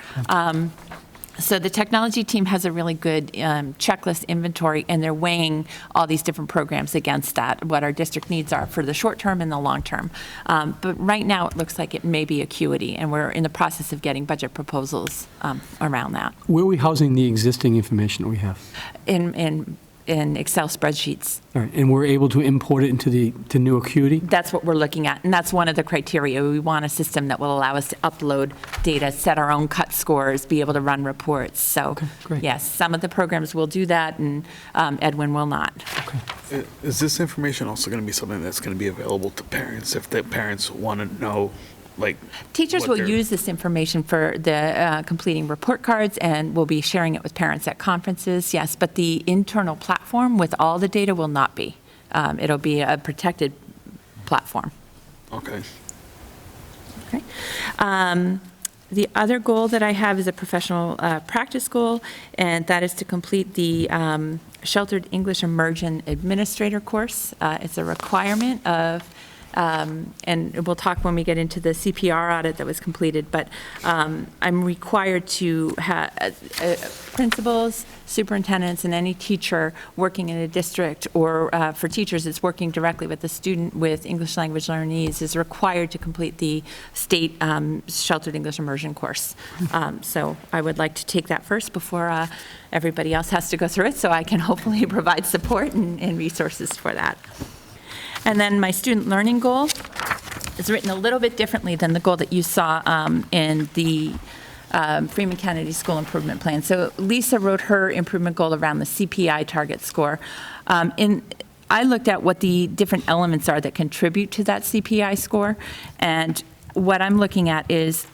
So the technology team has a really good checklist inventory, and they're weighing all these different programs against that, what our district needs are for the short term and the long term. But right now, it looks like it may be Acuity, and we're in the process of getting budget proposals around that. Where are we housing the existing information that we have? In Excel spreadsheets. All right, and we're able to import it into new Acuity? That's what we're looking at, and that's one of the criteria. We want a system that will allow us to upload data, set our own cut scores, be able to run reports. So, great. Yes, some of the programs will do that, and Edwin will not. Okay. Is this information also going to be something that's going to be available to parents if the parents want to know, like, teachers will use this information for the completing report cards, and we'll be sharing it with parents at conferences, yes, but the internal platform with all the data will not be. It'll be a protected platform. Okay. Okay. The other goal that I have is a professional practice goal, and that is to complete the Sheltered English Immersion Administrator course. It's a requirement of and we'll talk when we get into the CPR audit that was completed, but I'm required to have principals, superintendents, and any teacher working in a district, or for teachers, it's working directly with the student with English language learning needs, is required to complete the state Sheltered English Immersion course. So I would like to take that first before everybody else has to go through it, so I can hopefully provide support and resources for that. And then my student learning goal is written a little bit differently than the goal that you saw in the Freeman Kennedy School Improvement Plan. So Lisa wrote her improvement goal around the CPI target score. I looked at what the different elements are that contribute to that CPI score, and what I'm looking at is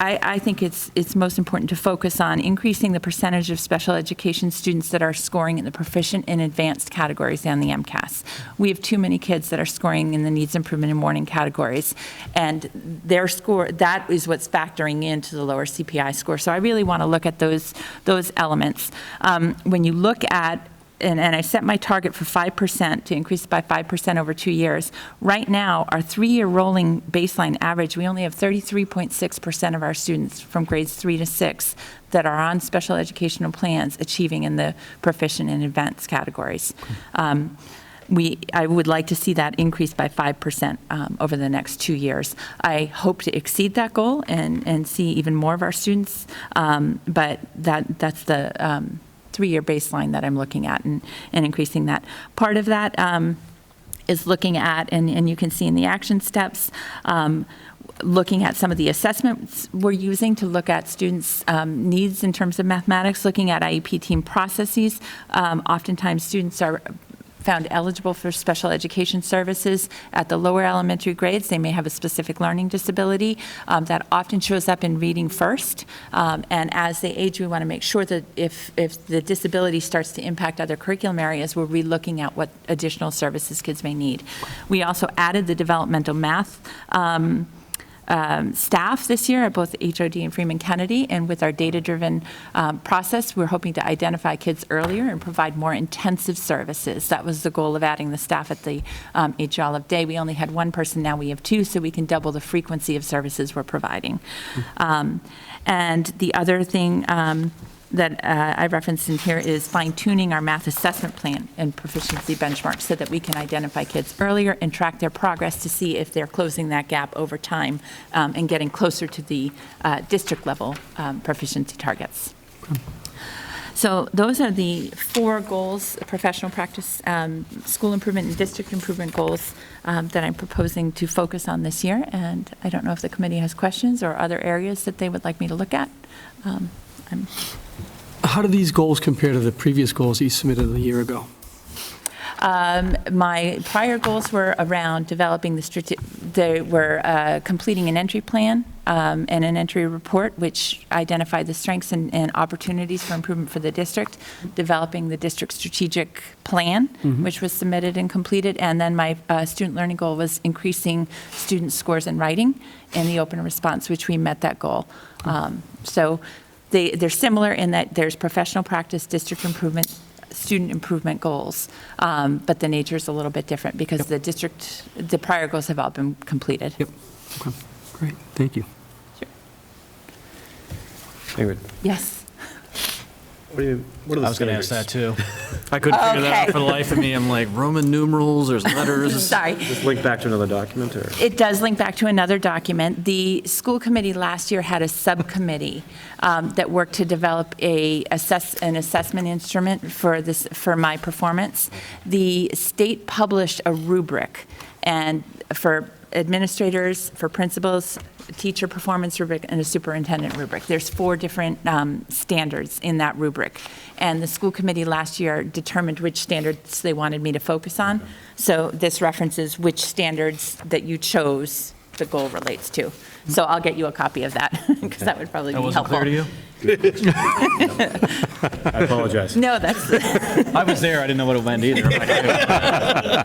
I think it's most important to focus on increasing the percentage of special education students that are scoring in the proficient and advanced categories and the MCAS. We have too many kids that are scoring in the needs improvement and morning categories, and their score, that is what's factoring into the lower CPI score. So I really want to look at those elements. When you look at and I set my target for 5%, to increase it by 5% over 2 years. Right now, our 3-year rolling baseline average, we only have 33.6% of our students from grades 3 to 6 that are on special educational plans achieving in the proficient and advanced categories. I would like to see that increase by 5% over the next 2 years. I hope to exceed that goal and see even more of our students, but that's the 3-year baseline that I'm looking at and increasing that. Part of that is looking at, and you can see in the action steps, looking at some of the assessments we're using to look at students' needs in terms of mathematics, looking at IEP team processes. Oftentimes, students are found eligible for special education services at the lower elementary grades. They may have a specific learning disability that often shows up in reading first. And as they age, we want to make sure that if the disability starts to impact other curriculum areas, we're re-looking at what additional services kids may need. We also added the developmental math staff this year at both HOD and Freeman Kennedy, and with our data-driven process, we're hoping to identify kids earlier and provide more intensive services. That was the goal of adding the staff at the H Olive Day. We only had one person, now we have two, so we can double the frequency of services we're providing. And the other thing that I referenced in here is fine-tuning our math assessment plan and proficiency benchmarks so that we can identify kids earlier and track their progress to see if they're closing that gap over time and getting closer to the district-level proficiency targets. So those are the 4 goals: professional practice, school improvement, and district improvement goals that I'm proposing to focus on this year. And I don't know if the committee has questions or other areas that they would like me to look at. How do these goals compare to the previous goals you submitted a year ago? My prior goals were around developing they were completing an entry plan and an entry report, which identified the strengths and opportunities for improvement for the district, developing the district strategic plan, which was submitted and completed, and then my student learning goal was increasing student scores in writing in the open response, which we met that goal. So they're similar in that there's professional practice, district improvement, student improvement goals, but the nature is a little bit different because the prior goals have all been completed. Yep. Okay. Great. Thank you. Sure. Ingrid, Yes. what are the I was going to ask that standards? too. I couldn't figure that Okay. out for the life of me. I'm like, Roman numerals, there's letters. Sorry. Just link back to another document, or? It does link back to another document. The school committee last year had a subcommittee that worked to develop an assessment instrument for my performance. The state published a rubric, and for administrators, for principals, teacher performance rubric, and a superintendent rubric. There's 4 different standards in that rubric. And the school committee last year determined which standards they wanted me to focus on. So this references which standards that you chose the goal relates to. So I'll get you a copy of that, because that would probably be helpful. That wasn't clear to you? I apologize. No, that's, I was there, I didn't know what it meant either. I'm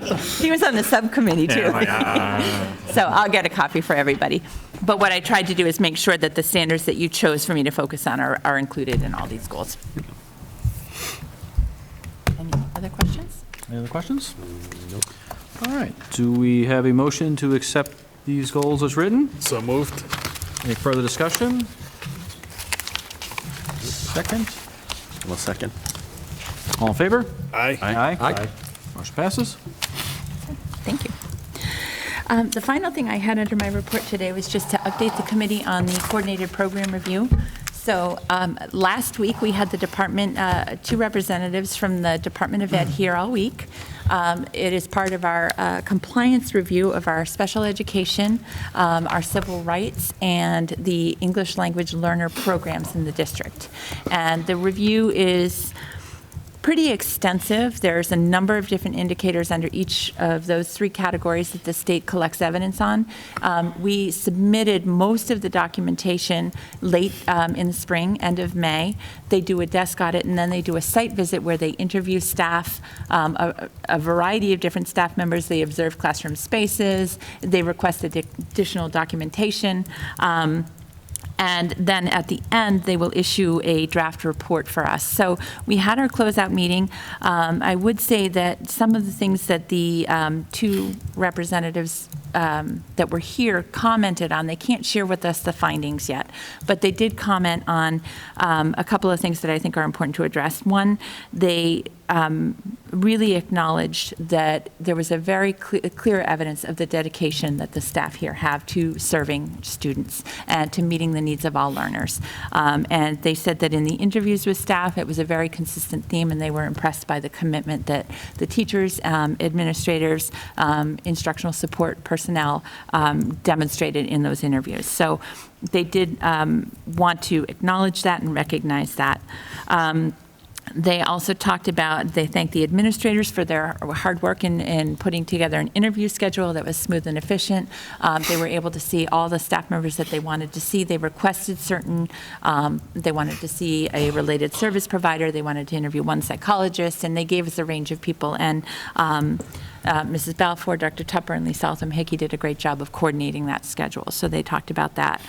like, he was on the subcommittee too. yeah, I'm like, So I'll get a copy for everybody. But what I tried to do is make sure that the standards that you chose for me to focus on are included in all these goals. Any other questions? Any other questions? Nope. All right. Do we have a motion to accept these goals as written? So moved. Any further discussion? Second? Well, second. All in favor? Aye. Aye. Motion passes. Thank you. The final thing I had under my report today was just to update the committee on the coordinated program review. So last week, we had the department, 2 representatives from the Department of Ed here all week. It is part of our compliance review of our special education, our civil rights, and the English language learner programs in the district. And the review is pretty extensive. There's a number of different indicators under each of those 3 categories that the state collects evidence on. We submitted most of the documentation late in the spring, end of May. They do a desk audit, and then they do a site visit where they interview staff, a variety of different staff members. They observe classroom spaces. They request additional documentation. And then at the end, they will issue a draft report for us. So we had our closeout meeting. I would say that some of the things that the 2 representatives that were here commented on, they can't share with us the findings yet, but they did comment on a couple of things that I think are important to address. One, they really acknowledged that there was a very clear evidence of the dedication that the staff here have to serving students and to meeting the needs of all learners. And they said that in the interviews with staff, it was a very consistent theme, and they were impressed by the commitment that the teachers, administrators, instructional support personnel demonstrated in those interviews. So they did want to acknowledge that and recognize that. They also talked about, they thanked the administrators for their hard work in putting together an interview schedule that was smooth and efficient. They were able to see all the staff members that they wanted to see. They requested certain, they wanted to see a related service provider. They wanted to interview one psychologist, and they gave us a range of people. And Mrs. Balfour, Dr. Tupper, and Lee Southam Hickey did a great job of coordinating that schedule, so they talked about that.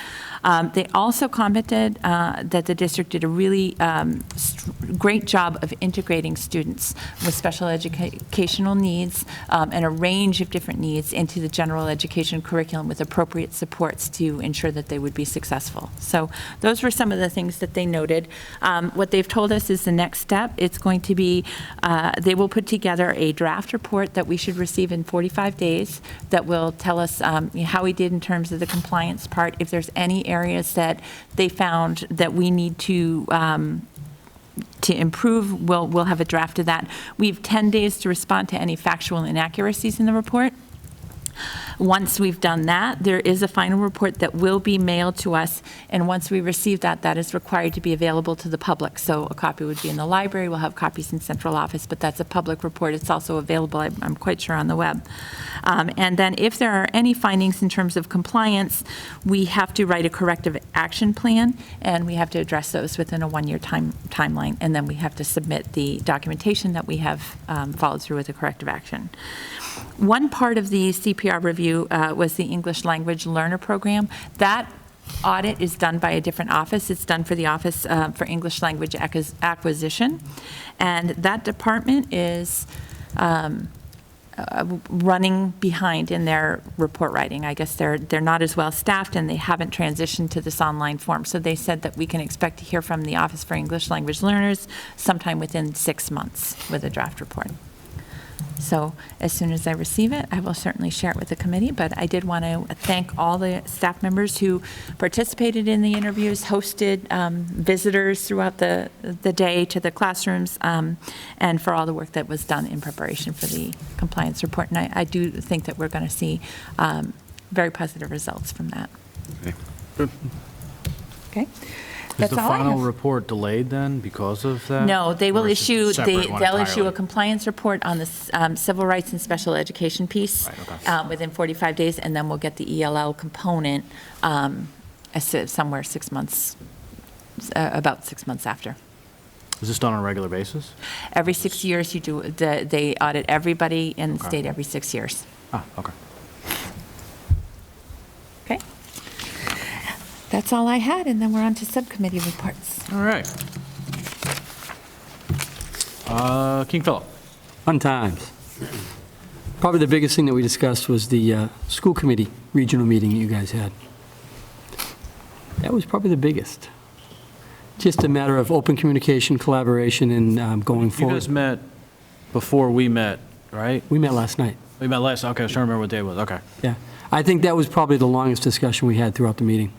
They also commented that the district did a really great job of integrating students with special educational needs and a range of different needs into the general education curriculum with appropriate supports to ensure that they would be successful. So those were some of the things that they noted. What they've told us is the next step. It's going to be, they will put together a draft report that we should receive in 45 days that will tell us how we did in terms of the compliance part. If there's any areas that they found that we need to improve, we'll have a draft of that. We have 10 days to respond to any factual inaccuracies in the report. Once we've done that, there is a final report that will be mailed to us, and once we receive that, that is required to be available to the public. So a copy would be in the library, we'll have copies in central office, but that's a public report. It's also available, I'm quite sure, on the web. And then if there are any findings in terms of compliance, we have to write a corrective action plan, and we have to address those within a one-year timeline, and then we have to submit the documentation that we have followed through with a corrective action. One part of the CPR review was the English Language Learner Program. That audit is done by a different office. It's done for the Office for English Language Acquisition. And that department is running behind in their report writing. I guess they're not as well staffed, and they haven't transitioned to this online form. So they said that we can expect to hear from the Office for English Language Learners sometime within 6 months with a draft report. So as soon as I receive it, I will certainly share it with the committee, but I did want to thank all the staff members who participated in the interviews, hosted visitors throughout the day to the classrooms, and for all the work that was done in preparation for the compliance report. And I do think that we're going to see very positive results from that. Okay. Good. Okay. Is That's the all I final have. report delayed then because of that? No, they will Or is it issue, separate one they'll issue a entirely? compliance report on the civil rights and special education piece Right, okay. within 45 days, and then we'll get the ELL component somewhere 6 months, about 6 months after. Is this done on a regular basis? Every 6 years, you do, they audit everybody in the Okay. state every 6 years. Ah, okay. Okay? That's all I had, and then we're on to subcommittee reports. All right. King Philip. Fun times. Probably the biggest thing that we discussed was the school committee regional meeting you guys had. That was probably the biggest. Just a matter of open communication, collaboration, and going You forward. guys met before we met, right? We met last night. We met last, okay, I was trying to remember what day it was, okay. Yeah. I think that was probably the longest discussion we had throughout the meeting,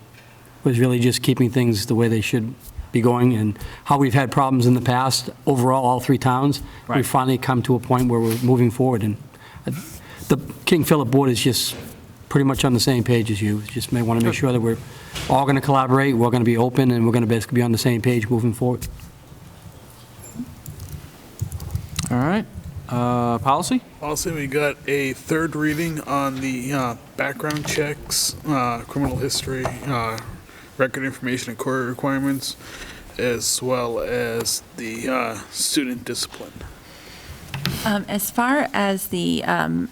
was really just keeping things the way they should be going, and how we've had problems in the past, overall, all three towns. Right. We've finally come to a point where we're moving forward, and the King Philip board is just pretty much on the same page as you. Just may want to make sure that we're all going to collaborate, we're going to be open, and we're going to basically be on the same page moving forward. All right. Policy? Also, we got a third reading on the background checks, criminal history, record information and core requirements, as well as the student discipline. As far as the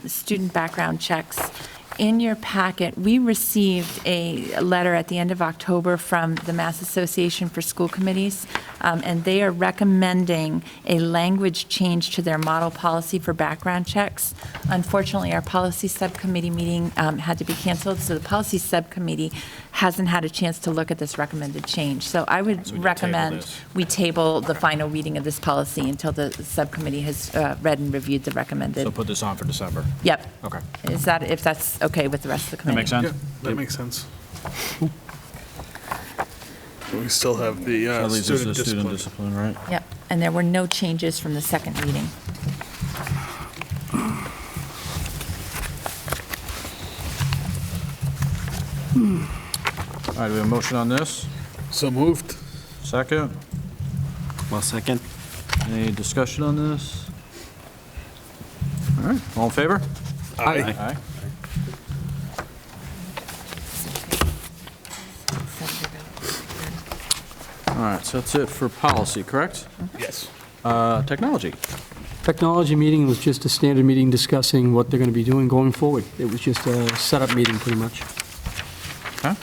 student background checks, in your packet, we received a letter at the end of October from the Mass Association for School Committees, and they are recommending a language change to their model policy for background checks. Unfortunately, our policy subcommittee meeting had to be canceled, so the policy subcommittee hasn't had a chance to look at this recommended change. So I would So we could table recommend this. we table the final reading of this policy until the subcommittee has read and reviewed the recommended. So put this on for December. Yep. Okay. Is that, if that's okay with the rest of the That committee? makes sense? Yeah, that makes sense. We still have the That leaves us student to student discipline. discipline, right? Yep. And there were no changes from the second reading. All right, do we have a motion on this? So moved. Second? Well, second. Any discussion on this? All right, all in favor? Aye. Aye. All right, so that's it for policy, correct? Yes. Technology. Technology meeting was just a standard meeting discussing what they're going to be doing going forward. It was just a setup meeting, pretty much. Okay.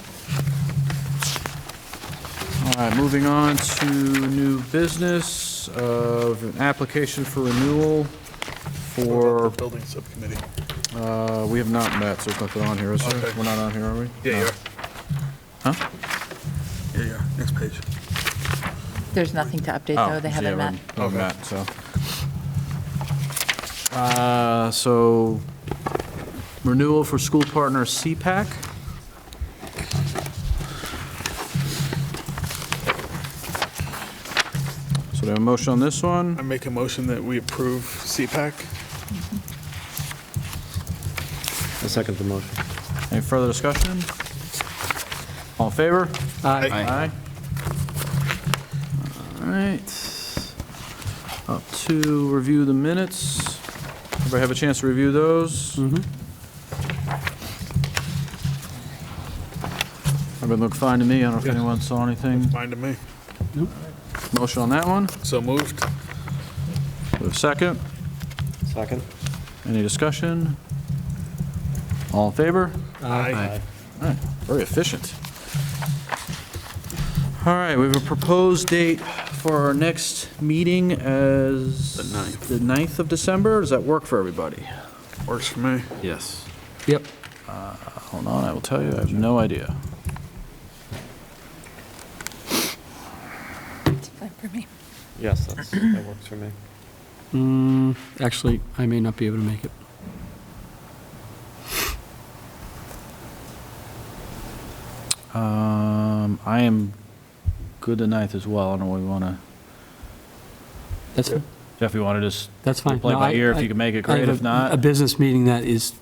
All right, moving on to new business of an application for renewal for, Building subcommittee. we have not met, so there's nothing on here, is there? Okay. We're not on here, are we? Yeah, No. yeah. Huh? Yeah, yeah. Next page. There's nothing to update, Oh, though. They yeah, haven't we met. haven't met, so renewal for school partner CPAC. So do I have a motion on this one? I make a motion that we approve CPAC. I second the motion. Any further discussion? All in favor? Aye. Aye. All right. Up to review the minutes. Everybody have a chance to review those? Everybody look fine to me. I don't know if Yes. anyone saw anything. Fine to me. Motion on that one? So moved. Do we have a second? Second? Any discussion? All in favor? Aye. All right, very efficient. All right, we have a proposed date for our next meeting as... The 9th. The 9th of December. Does that work for everybody? Works for me. Yes. Yep. Hold on, I will tell you, I have no idea. It's fine for me. Yes, that works for me. Actually, I may not be able to make it. I am good the 9th as well. I don't know what we want to... That's, Jeff, you want to just... that's fine. Play No, by I- ear. If I- you can make it, I great. have If not... A business meeting that is,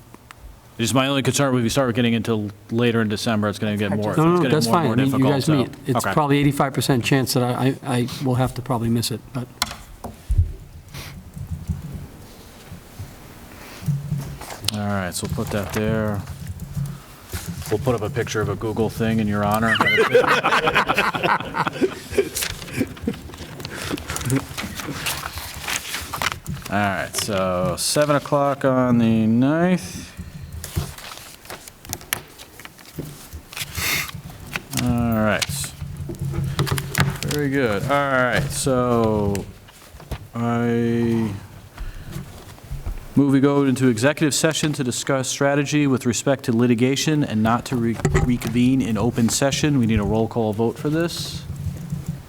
Just my only concern, if we start getting into later in December, it's going to get more, it's no, going no, to that's get more fine. and I more mean, you difficult, guys so... meet. It's okay. probably 85% chance that I will have to probably miss it, but All right, so we'll put that there. We'll put up a picture of a Google thing in your honor. All right, so 7 o'clock on the 9th. All right. Very good. All right, so I move we go into executive session to discuss strategy with respect to litigation and not to reconvene in open session. We need a roll call vote for this.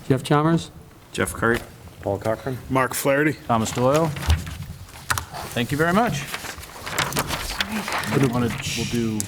Jeff Chalmers? Jeff Curry. Paul Cochran? Mark Flaherty. Thomas Doyle. Thank you very much. We'll do